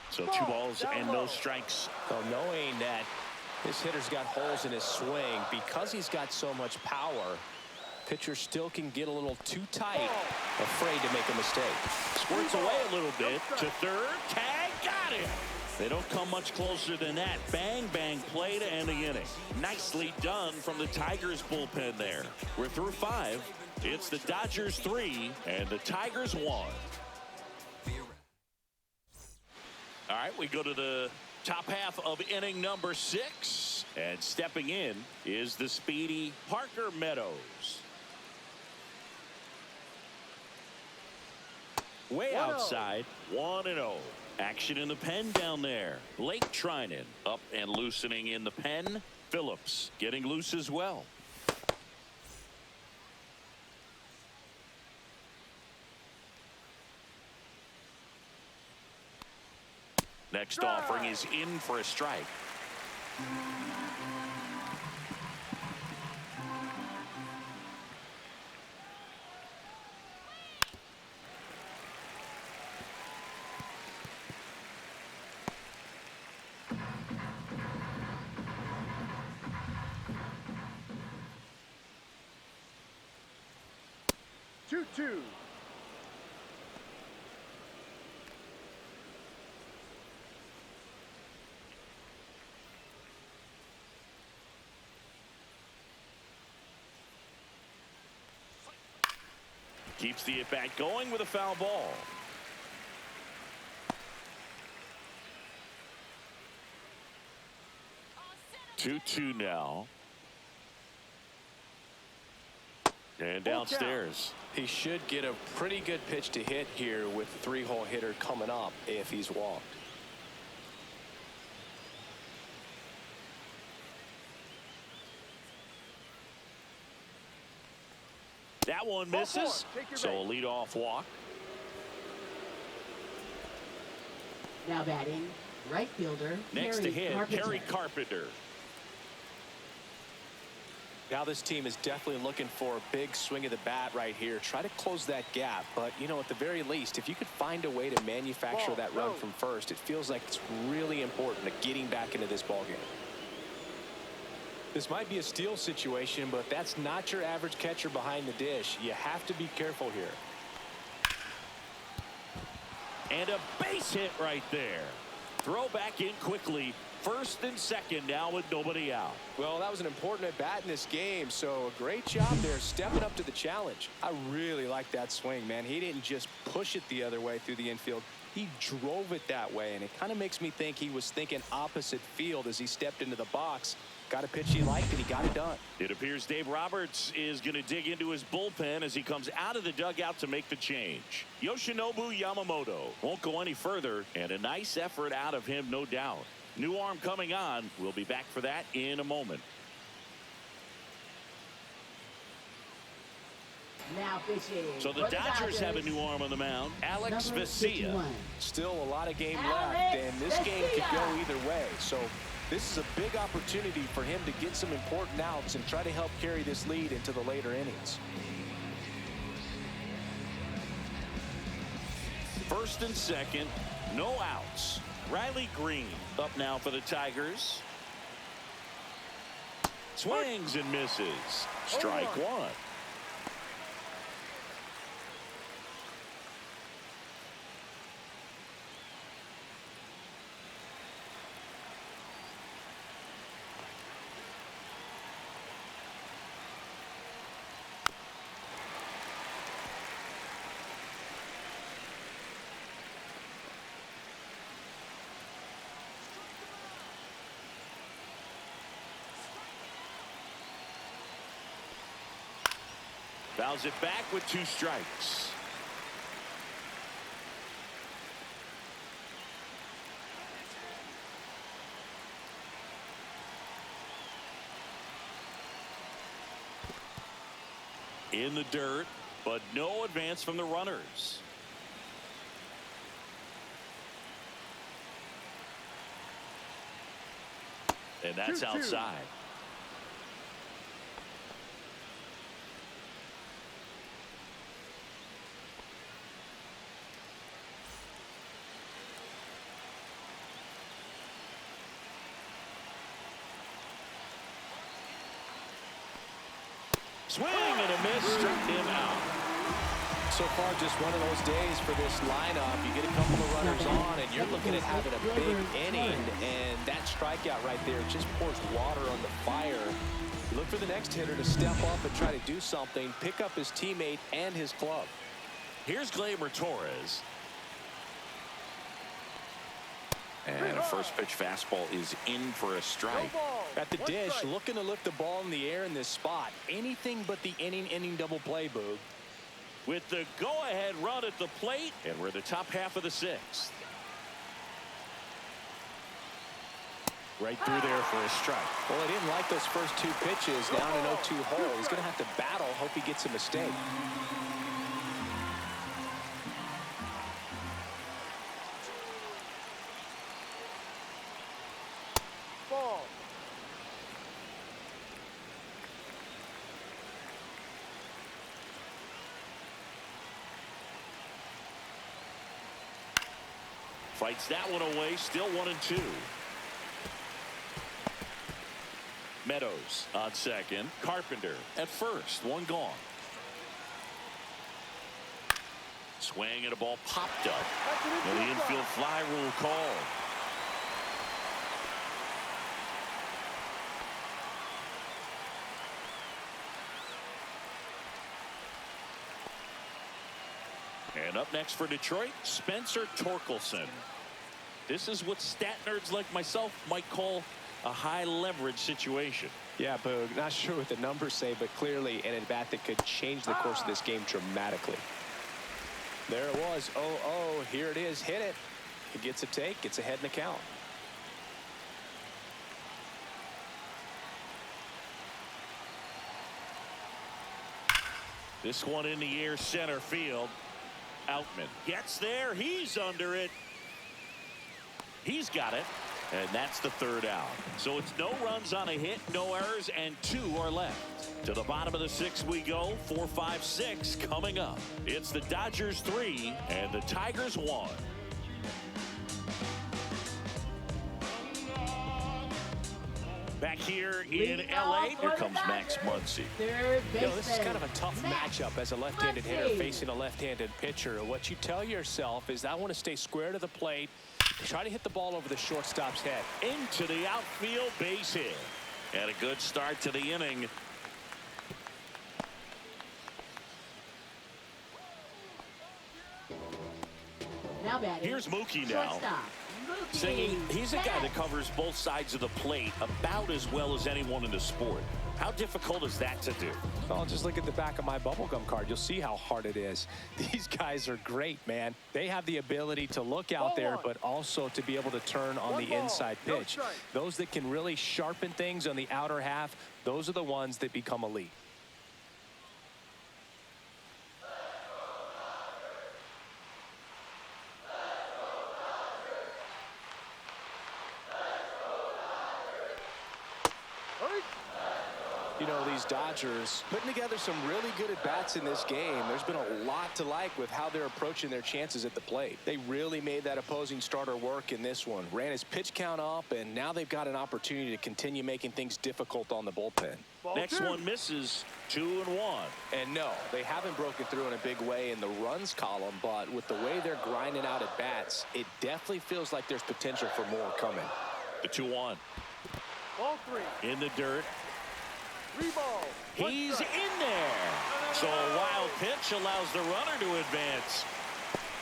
So 2 balls and no strikes. So knowing that this hitter's got holes in his swing, because he's got so much power, pitcher still can get a little too tight, afraid to make a mistake. Squirts away a little bit to third. Tag, got it. They don't come much closer than that. Bang, bang play to end the inning. Nicely done from the Tigers bullpen there. We're through 5. It's the Dodgers 3 and the Tigers 1. All right, we go to the top half of inning number 6. And stepping in is the speedy Parker Meadows. Way 1-0. outside, 1-0. Action in the pen down there. Blake Trinan up and loosening in the pen. Phillips getting loose as well. Next offering is in for a strike. Two. Keeps the at-bat going with a foul ball. Two now. And downstairs. He should get a pretty good pitch to hit here with the 3-hole hitter coming up if he's walked. That one misses. So a leadoff walk. Now batting, right fielder, Next to hit, Carpenter. Harry Carpenter. Now this team is definitely looking for a big swing of the bat right here. Try to close that gap. But, you know, at the very least, if you could find a way to manufacture that run from first, it feels like it's really important to getting back into this ballgame. This might be a steal situation, but that's not your average catcher behind the dish. You have to be careful here. And a base hit right there. Throw back in quickly. First and second now with nobody out. Well, that was an important at bat in this game, so a great job there stepping up to the challenge. I really like that swing, man. He didn't just push it the other way through the infield. He drove it that way, and it kind of makes me think he was thinking opposite field as he stepped into the box. Got a pitch he liked, and he got it done. It appears Dave Roberts is going to dig into his bullpen as he comes out of the dugout to make the change. Yoshinobu Yamamoto won't go any further, and a nice effort out of him, no doubt. New arm coming on. We'll be back for that in a moment. Now pitching. So the Dodgers have a new arm on the mound. Alex Vesia. Still a lot of game left, and this game could go either way. So this is a big opportunity for him to get some important outs and try to help carry this lead into the later innings. First and second, no outs. Riley Green up now for the Tigers. Swings and misses. Strike one. Fouls it back with 2 strikes. In the dirt, but no advance from the runners. And that's 2-2. outside. Swing and a miss, struck him out. So far, just one of those days for this lineup. You get a couple of runners on, and you're looking at having a big inning, and that strikeout right there just pours water on the fire. You look for the next hitter to step up and try to do something, pick up his teammate and his club. Here's Gleyber Torres. And a first pitch fastball is in for a strike. At the dish, looking to lift the ball in the air in this spot. Anything but the inning double play, Boog. With the go-ahead run at the plate, and we're in the top half of the 6th. Right through there for a strike. Well, he didn't like those first 2 pitches down an 0-2 hole. He's going to have to battle. Hope he gets a mistake. Ball. Fights that one away, still 1-2. Meadows on second. Carpenter at first, 1 gone. Swing and a ball popped up. And the infield fly rule called. And up next for Detroit, Spencer Torkelson. This is what stat nerds like myself might call a high leverage situation. Yeah, Boog, not sure what the numbers say, but clearly an at-bat that could change the course of this game dramatically. There it was, 0-0, here it is, hit it. He gets a take, gets ahead in the count. This one in the air, center field. Outman gets there. He's under it. He's got it. And that's the third out. So it's no runs on a hit, no errors, and 2 are left. To the bottom of the 6th we go. 4, 5, 6 coming up. It's the Dodgers 3 and the Tigers 1. Back here in L.A., here comes Max Muncy. This is kind of a tough matchup as a left-handed hitter facing a left-handed pitcher. What you tell yourself is I want to stay square to the plate, try to hit the ball over the shortstop's head. Into the outfield, base hit. And a good start to the inning. Now batting. Here's Mookie now. Shortstop. Singing, he's a guy that covers both sides of the plate about as well as anyone in the sport. How difficult is that to do? Well, just look at the back of my bubblegum card. You'll see how hard it is. These guys are great, man. They have the ability to look out there, but also to be able to turn on the inside pitch. Those that can really sharpen things on the outer half, those are the ones that become elite. You know, these Dodgers putting together some really good at-bats in this game. There's been a lot to like with how they're approaching their chances at the plate. They really made that opposing starter work in this one. Ran his pitch count up, and now they've got an opportunity to continue making things difficult on the bullpen. Next one misses. 2-1. And no, they haven't broken through in a big way in the runs column, but with the way they're grinding out at-bats, it definitely feels like there's potential for more coming. The 2-1. Ball 3. In the dirt. 3 balls. He's in there. So a wild pitch allows the runner to advance.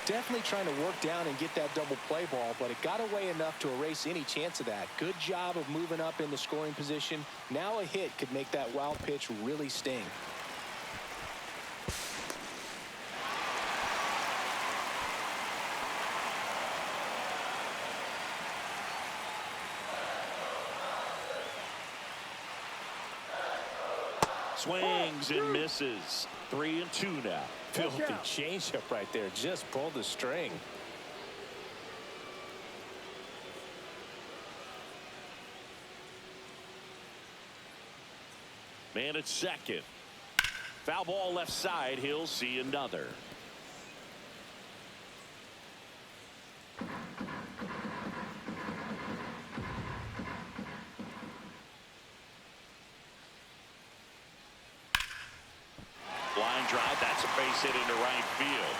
Definitely trying to work down and get that double play ball, but it got away enough to erase any chance of that. Good job of moving up in the scoring position. Now a hit could make that wild pitch really sting. Swings and misses. 3-2 now. Filthy changeup right there. Just pulled the string. Man at second. Foul ball left side. He'll see another. Line drive. That's a base hit into right field.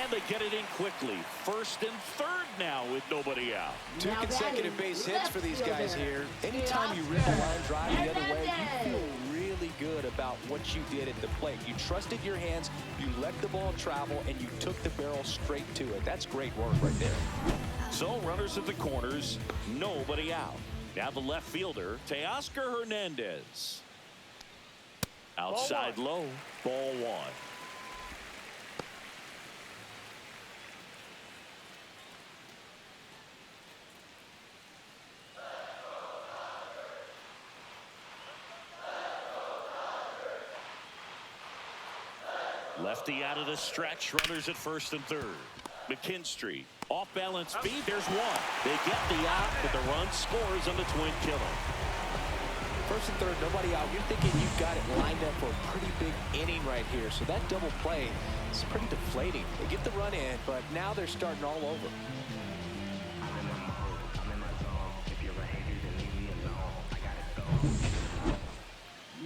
And they get it in quickly. First and third now with nobody out. Two consecutive base hits for these guys here. Anytime you rip a line drive the other way, you feel really good about what you did at the plate. You trusted your hands, you let the ball travel, and you took the barrel straight to it. That's great work right there. So runners at the corners, nobody out. Now the left fielder, Teoscar Hernandez. Outside low, ball 1. Lefty out of the stretch, runners at first and third. McKinstry, off balance feed, there's one. They get the out, but the run scores on the twin killer. First and third, nobody out. You're thinking you've got it lined up for a pretty big inning right here. So that double play is pretty deflating. They get the run in, but now they're starting all over.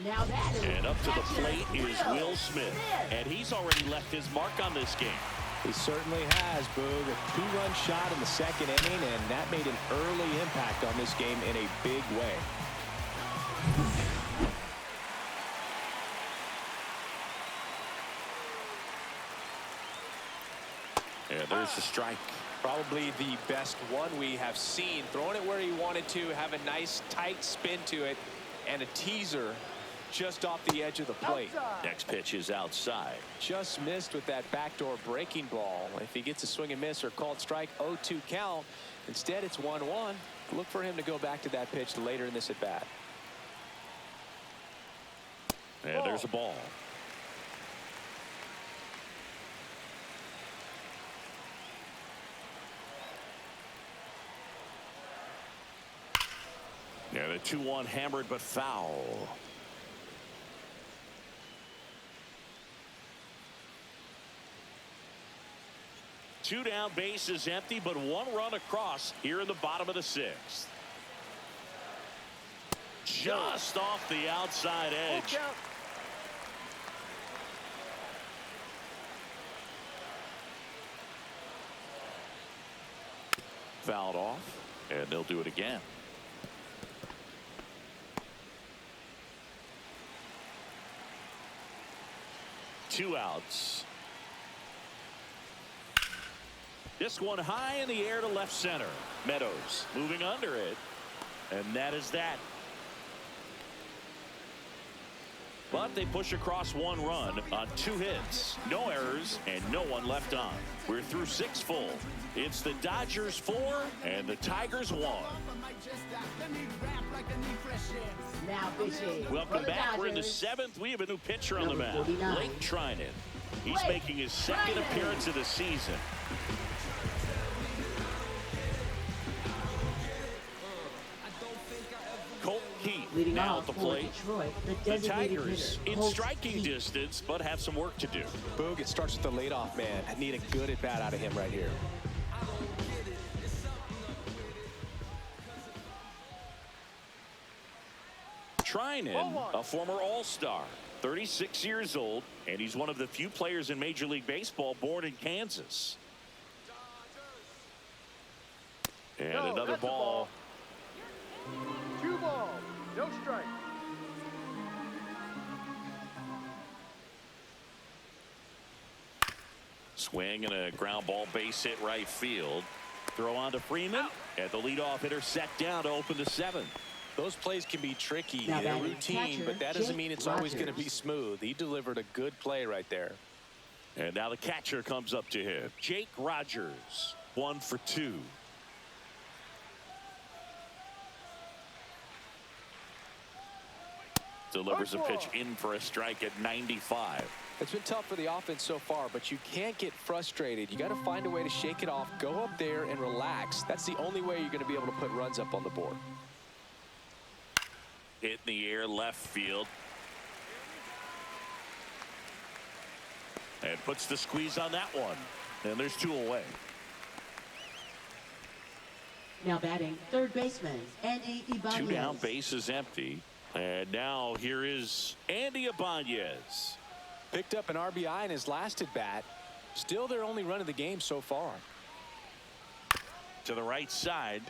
Now that is and up to the plate is Will Smith. And he's already left his mark on this game. He certainly has, Boog. A 2-run shot in the second inning, and that made an early impact on this game in a big way. And there's the strike. Probably the best one we have seen. Throwing it where he wanted to, have a nice tight spin to it, and a teaser just off the edge of the plate. Next pitch is outside. Just missed with that backdoor breaking ball. If he gets a swing and miss or called strike, 0-2 count. Instead, it's 1-1. Look for him to go back to that pitch later in this at bat. And there's a ball. And a 2-1 hammered but foul. Two down, base is empty, but one run across here in the bottom of the sixth. Just off the outside edge. Fouled off, and they'll do it again. Two outs. This one high in the air to left center. Meadows moving under it. And that is that. But they push across one run on 2 hits. No errors and no one left on. We're through 6 full. It's the Dodgers 4 and the Tigers 1. Now pitching. Welcome back. We're in the 7th. We have a new pitcher on the mound. Blake Trinan. He's making his second appearance of the season. Now at the plate. The Tigers in striking distance, but have some work to do. Boog, it starts with the leadoff man. I need a good at bat out of him right here. Trinan, a former All-Star, 36 years old, and he's one of the few players in Major League Baseball born in Kansas. And another ball. 2 balls. No strike. Swing and a ground ball, base hit right field. Throw on to Freeman, and the leadoff hitter set down to open the 7th. Those plays can be tricky Now and routine, catcher, but that doesn't mean it's always going to be Rogers. smooth. He delivered a good play right there. And now the catcher comes up to him. Jake Rogers, 1 for 2. Delivers a pitch in for a strike at 95. It's been tough for the offense so far, but you can't get frustrated. You got to find a way to shake it off, go up there and relax. That's the only way you're going to be able to put runs up on the board. Hit in the air, left field. And puts the squeeze on that one. And there's 2 away. Now batting, third baseman, Andy Ibanez. 2 down, base is empty. And now here is Andy Ibanez. Picked up an RBI in his last at bat. Still their only run of the game so far. To the right side.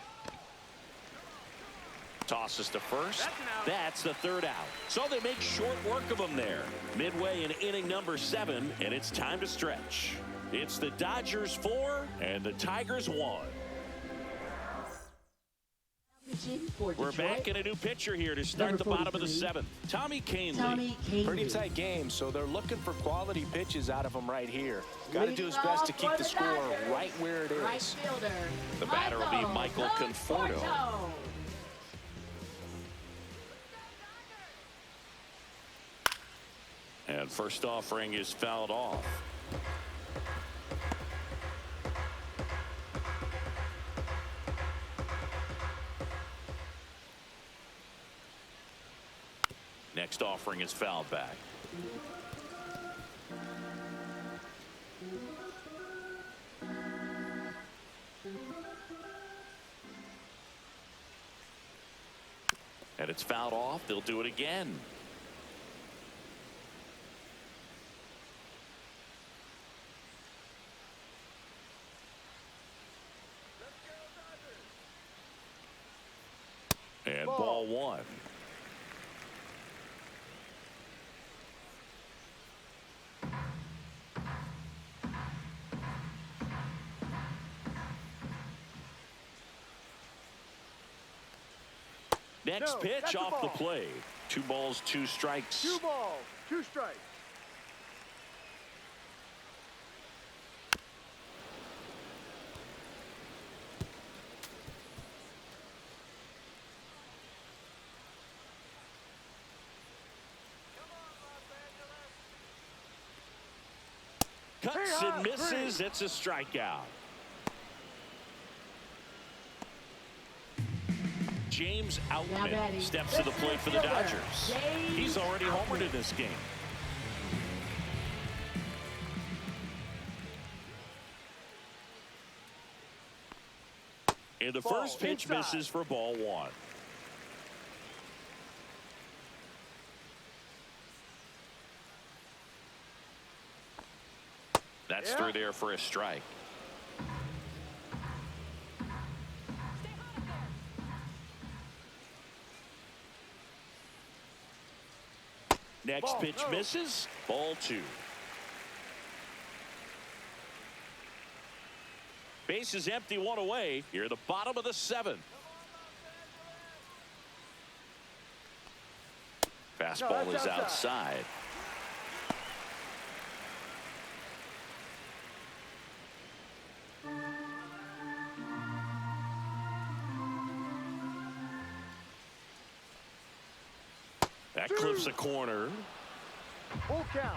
Tosses to first. That's the 3rd out. So they make short work of him there. Midway in inning number 7, and it's time to stretch. It's the Dodgers 4 and the Tigers 1. We're back in a new pitcher here to start the bottom of the 7th. Tommy Kahnle. Pretty tight game, so they're looking for quality pitches out of him right here. Got to do his best to keep the score right where it is. The batter will be Michael Conforto. And first offering is fouled off. Next offering is fouled back. And it's fouled off. They'll do it again. And ball 1. Next pitch off the plate. 2 balls, 2 strikes. 2 balls, 2 strikes. and misses. It's a strikeout. James Outman steps to the plate for the Dodgers. He's already homered in this game. And the first pitch misses for ball one. That's through there for a strike. Next pitch misses. Ball two. Base is empty, one away. Here at the bottom of the seventh. Fastball is outside. That clips a corner. Full count.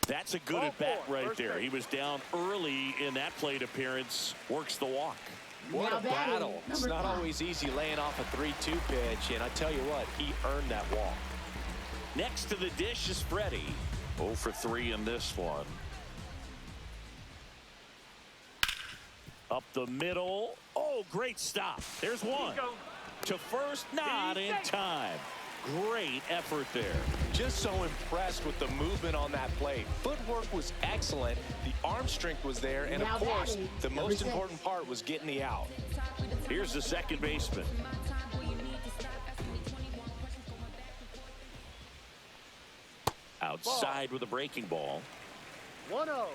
That's a good at bat right there. He was down early in that plate appearance. Works the walk. What a battle. It's not always easy laying off a 3-2 pitch, and I tell you what, he earned that walk. Next to the dish is Freddie. 0 for 3 in this one. Up the middle. Oh, great stop. There's one. To first, not in time. Great effort there. Just so impressed with the movement on that plate. Footwork was excellent. The arm strength was there. And, of course, the most important part was getting the out. Here's the second baseman. Outside with a breaking ball. 1-0.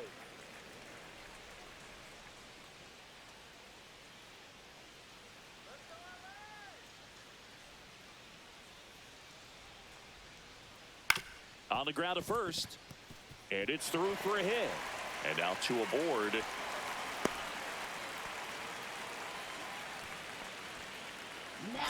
On the ground to first. And it's through for a hit. And now two aboard.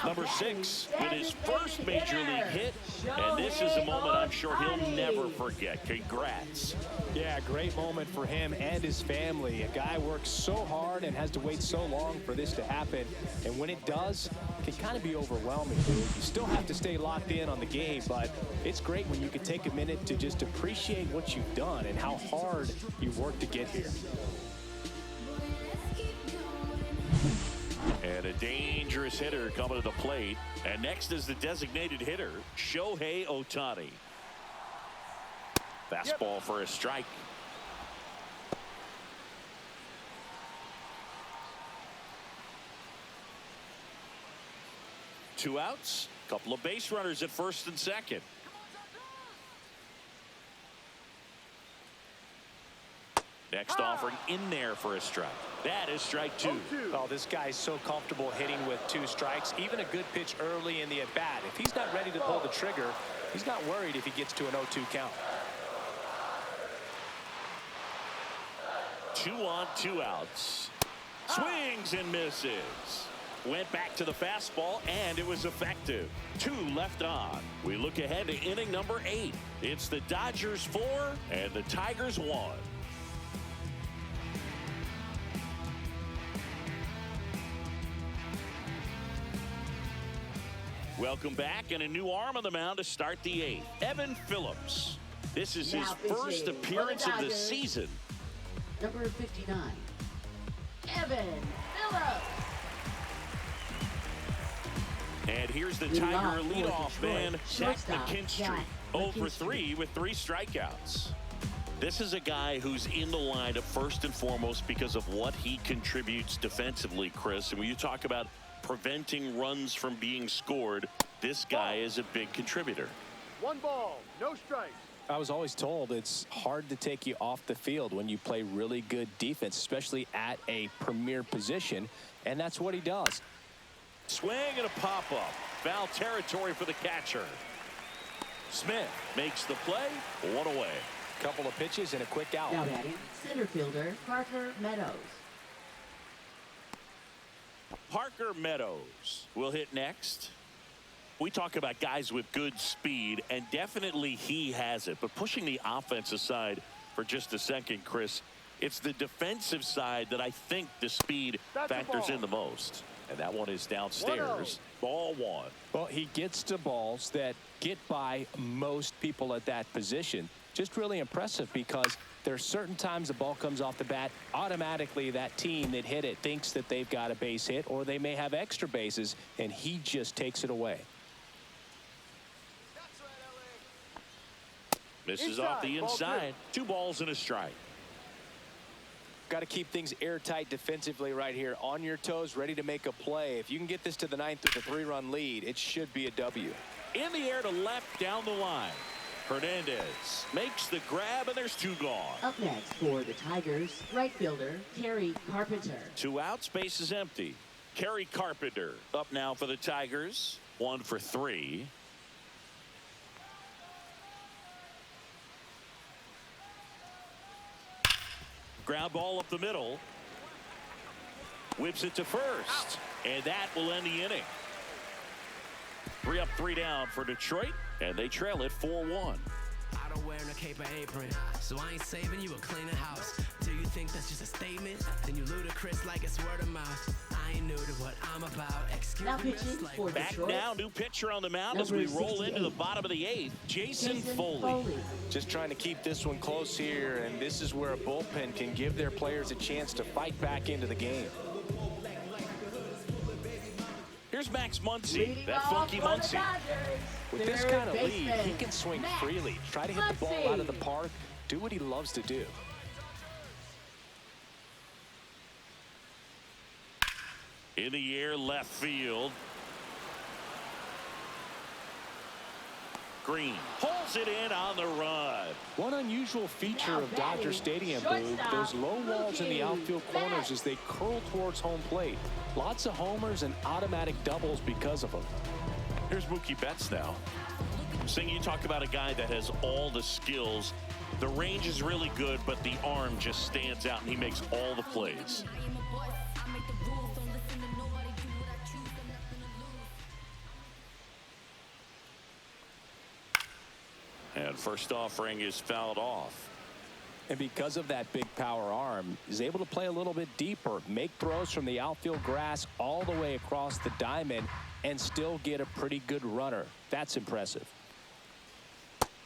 Number 6 with his first major league hit. And this is a moment I'm sure he'll never forget. Congrats. Yeah, great moment for him and his family. A guy works so hard and has to wait so long for this to happen. And when it does, it can kind of be overwhelming. You still have to stay locked in on the game, but it's great when you can take a minute to just appreciate what you've done and how hard you worked to get here. And a dangerous hitter coming to the plate. And next is the designated hitter, Shohei Ohtani. Fastball for a strike. Two outs. Couple of base runners at first and second. Next offering in there for a strike. That is strike two. Oh, this guy's so comfortable hitting with 2 strikes. Even a good pitch early in the at-bat. If he's not ready to pull the trigger, he's not worried if he gets to an 0-2 count. 2 on, 2 outs. Swings and misses. Went back to the fastball, and it was effective. 2 left on. We look ahead to inning number 8. It's the Dodgers 4 and the Tigers 1. Welcome back, and a new arm on the mound to start the 8th. Evan Phillips. This is his first appearance of the season. Number 59, Evan Phillips. And here's the Tiger leadoff man, Zach McKinstry. 0 for 3 with 3 strikeouts. This is a guy who's in the lineup first and foremost because of what he contributes defensively, Chris. And when you talk about preventing runs from being scored, this guy is a big contributor. 1 ball, no strikes. I was always told it's hard to take you off the field when you play really good defense, especially at a premier position, and that's what he does. Swing and a pop-up. Foul territory for the catcher. Smith makes the play. 1 away. Couple of pitches and a quick out. Now batting, center fielder Parker Meadows. Parker Meadows will hit next. We talk about guys with good speed, and definitely he has it. But pushing the offense aside for just a second, Chris, it's the defensive side that I think the speed factors in the most. And that one is downstairs. Ball one. Well, he gets to balls that get by most people at that position. Just really impressive because there's certain times the ball comes off the bat, automatically that team that hit it thinks that they've got a base hit, or they may have extra bases, and he just takes it away. Misses off the inside. 2 balls and a strike. Got to keep things airtight defensively right here. On your toes, ready to make a play. If you can get this to the 9th with a 3-run lead, it should be a W. In the air to left down the line. Hernandez makes the grab, and there's 2 gone. Up next for the Tigers, right fielder, Kerry Carpenter. 2 out, space is empty. Kerry Carpenter up now for the Tigers. 1 for 3. Ground ball up the middle. Whips it to first. And that will end the inning. 3 up, 3 down for Detroit. And they trail it 4-1. I don't wear no cape or apron, so I ain't saving you a cleaner house. Do you think that's just a statement? Then you ludicrous like it's word of mouth. I ain't new to what I'm about. Excuse Now me. pitching for Back Detroit. now, new pitcher on the mound as we roll into the bottom of the 8th. Jason Foley. Just trying to keep this one close here, and this is where a bullpen can give their players a chance to fight back into the game. Here's Max Muncy, that funky Muncy. With this kind of lead, he can swing freely, try to hit the ball out of the park, do what he loves to do. In the air, left field. Green pulls it in on the run. One unusual feature of Dodger Stadium, Boo, those low walls in the outfield corners as they curl towards home plate. Lots of homers and automatic doubles because of them. Here's Mookie Betts now. Sing, you talk about a guy that has all the skills. The range is really good, but the arm just stands out, and he makes all the plays. And first offering is fouled off. And because of that big power arm, he's able to play a little bit deeper, make throws from the outfield grass all the way across the diamond, and still get a pretty good runner. That's impressive.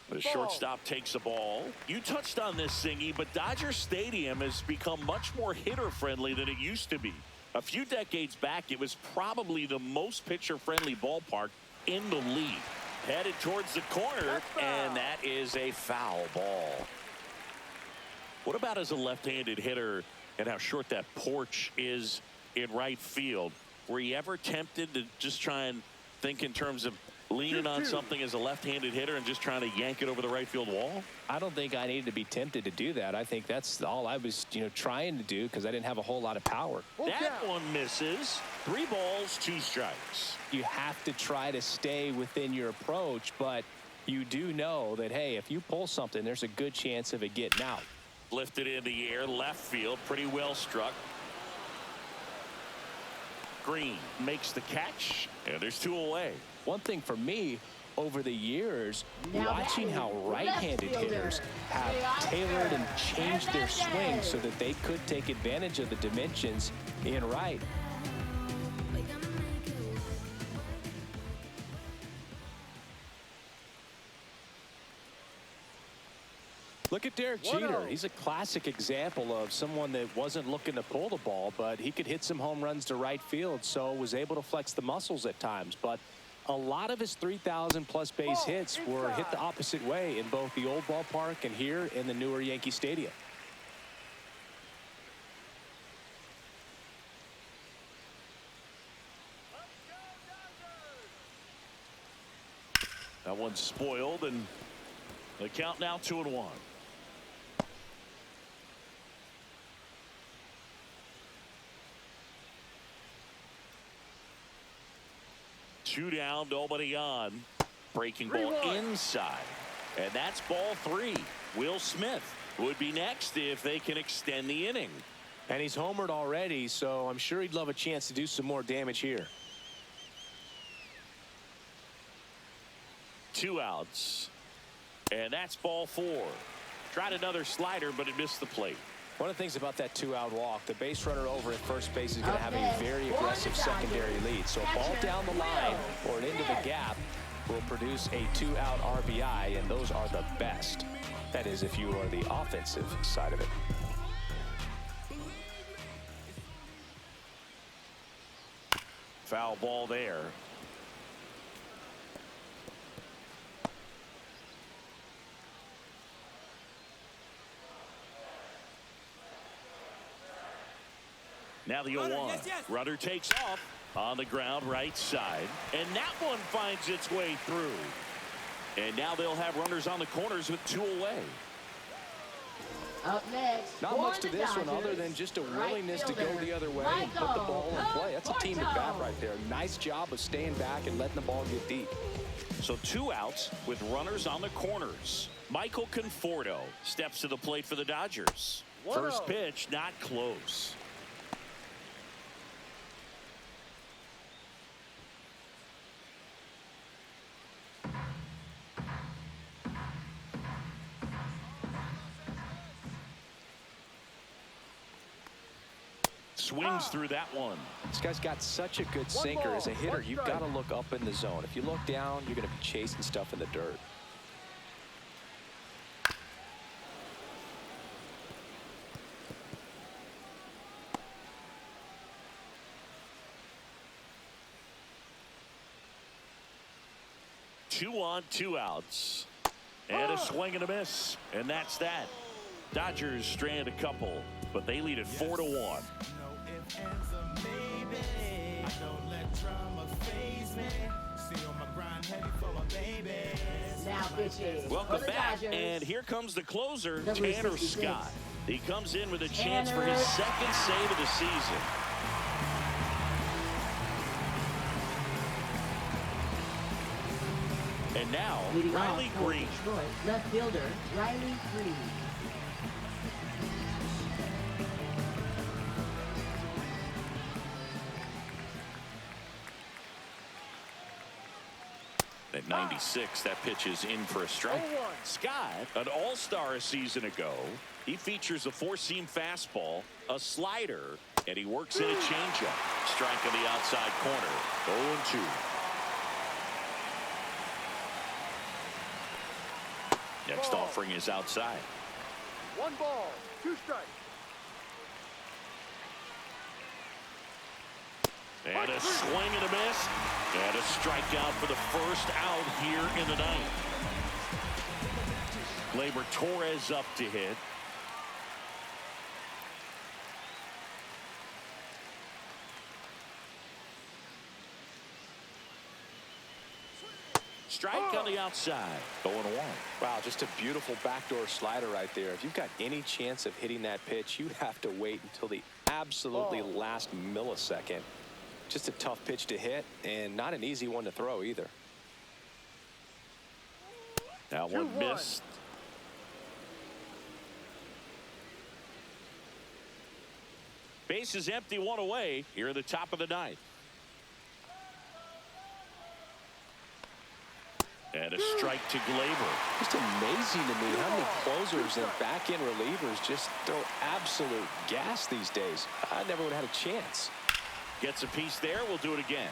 The shortstop takes the ball. You touched on this, Singy, but Dodger Stadium has become much more hitter-friendly than it used to be. A few decades back, it was probably the most pitcher-friendly ballpark in the league. Headed towards the corner, and that is a foul ball. What about as a left-handed hitter and how short that porch is in right field? Were you ever tempted to just try and think in terms of leaning on something as a left-handed hitter and just trying to yank it over the right field wall? I don't think I needed to be tempted to do that. I think that's all I was, trying to do because I didn't have a whole lot of power. That one misses. 3 balls, 2 strikes. You have to try to stay within your approach, but you do know that, hey, if you pull something, there's a good chance of it getting out. Lifted in the air, left field, pretty well struck. Green makes the catch, and there's 2 away. One thing for me, over the years, watching how right-handed hitters have tailored and changed their swing so that they could take advantage of the dimensions in right. Look at Derek Jeter. He's a classic example of someone that wasn't looking to pull the ball, but he could hit some home runs to right field, so was able to flex the muscles at times. But a lot of his 3,000-plus base hits were hit the opposite way in both the old ballpark and here in the newer Yankee Stadium. That one's spoiled, and the count now 2-1. Two down, nobody on. Breaking ball inside. And that's ball 3. Will Smith would be next if they can extend the inning. And he's homered already, so I'm sure he'd love a chance to do some more damage here. 2 outs. And that's ball 4. Tried another slider, but it missed the plate. One of the things about that 2-out walk, the base runner over at first base is going to have a very aggressive secondary lead. So a ball down the line or into the gap will produce a 2-out RBI, and those are the best. That is, if you are the offensive side of it. Foul ball there. Now the 0-1. Runner takes off on the ground right side. And that one finds its way through. And now they'll have runners on the corners with 2 away. Up next, not much to this one other than just a willingness to go the other way and put the ball in play. That's a team at bat right there. Nice job of staying back and letting the ball get deep. So 2 outs with runners on the corners. Michael Conforto steps to the plate for the Dodgers. First pitch, not close. Swings through that one. This guy's got such a good sinker. As a hitter, you've got to look up in the zone. If you look down, you're going to be chasing stuff in the dirt. Two on, 2 outs. And a swing and a miss. And that's that. Dodgers strand a couple, but they lead it 4-1. Welcome back, and here comes the closer, Tanner Scott. He comes in with a chance for his second save of the season. And now, Riley Green. Left fielder, Riley Green. At 96, that pitch is in for a strike. Scott, an all-star a season ago. He features a 4-seam fastball, a slider, and he works in a changeup. Strike on the outside corner. 0-2. Next offering is outside. 1 ball, 2 strikes. And a swing and a miss. And a strikeout for the first out here in the ninth. Gleyber Torres up to hit. Strike on the outside. 0-1. Wow, just a beautiful backdoor slider right there. If you've got any chance of hitting that pitch, you have to wait until the absolutely last millisecond. Just a tough pitch to hit, and not an easy one to throw either. That one missed. Base is empty, 1 away here at the top of the ninth. And a strike to Gleyber. Just amazing to me how many closers and back-end relievers just throw absolute gas these days. I never would have had a chance. Gets a piece there. We'll do it again.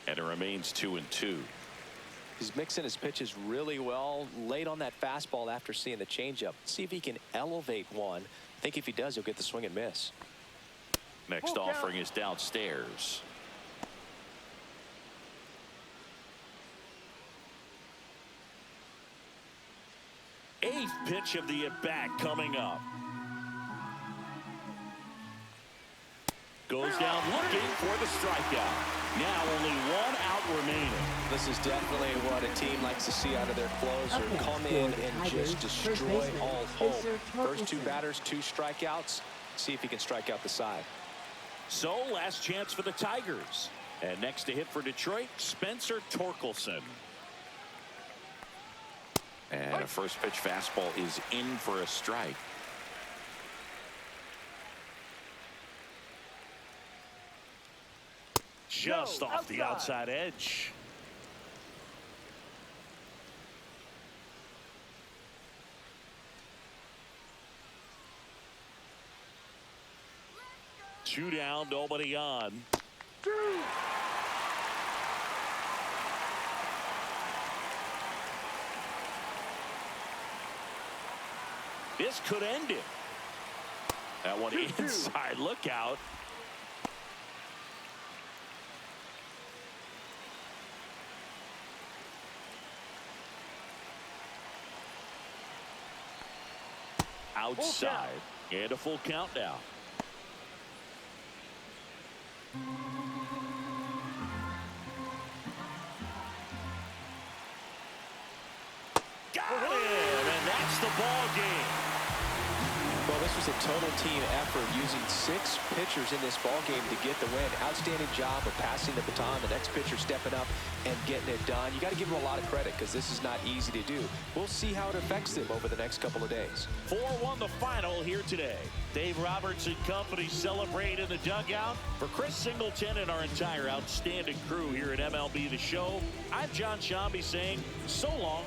And it remains 2-2. He's mixing his pitches really well. Late on that fastball after seeing the changeup. See if he can elevate one. I think if he does, he'll get the swing and miss. Next offering is downstairs. Eighth pitch of the at-bat coming up. Goes down looking for the strikeout. Now only 1 out remaining. This is definitely what a team likes to see out of their closer. Come in and just destroy all hope. First 2 batters, 2 strikeouts. See if he can strike out the side. So last chance for the Tigers. And next to hit for Detroit, Spencer Torkelson. And a first pitch fastball is in for a strike. Just off the outside edge. Two down, nobody on. This could end it. That one inside. Look out. Outside. And a full count now. Got him, and that's the ball game. Well, this was a total team effort, using 6 pitchers in this ball game to get the win. Outstanding job of passing the baton, the next pitcher stepping up and getting it done. You got to give them a lot of credit, because this is not easy to do. We'll see how it affects them over the next couple of days. 4-1 the final here today. Dave Roberts and company celebrate in the dugout. For Chris Singleton and our entire outstanding crew here at MLB The Show, I'm John Shambi saying so long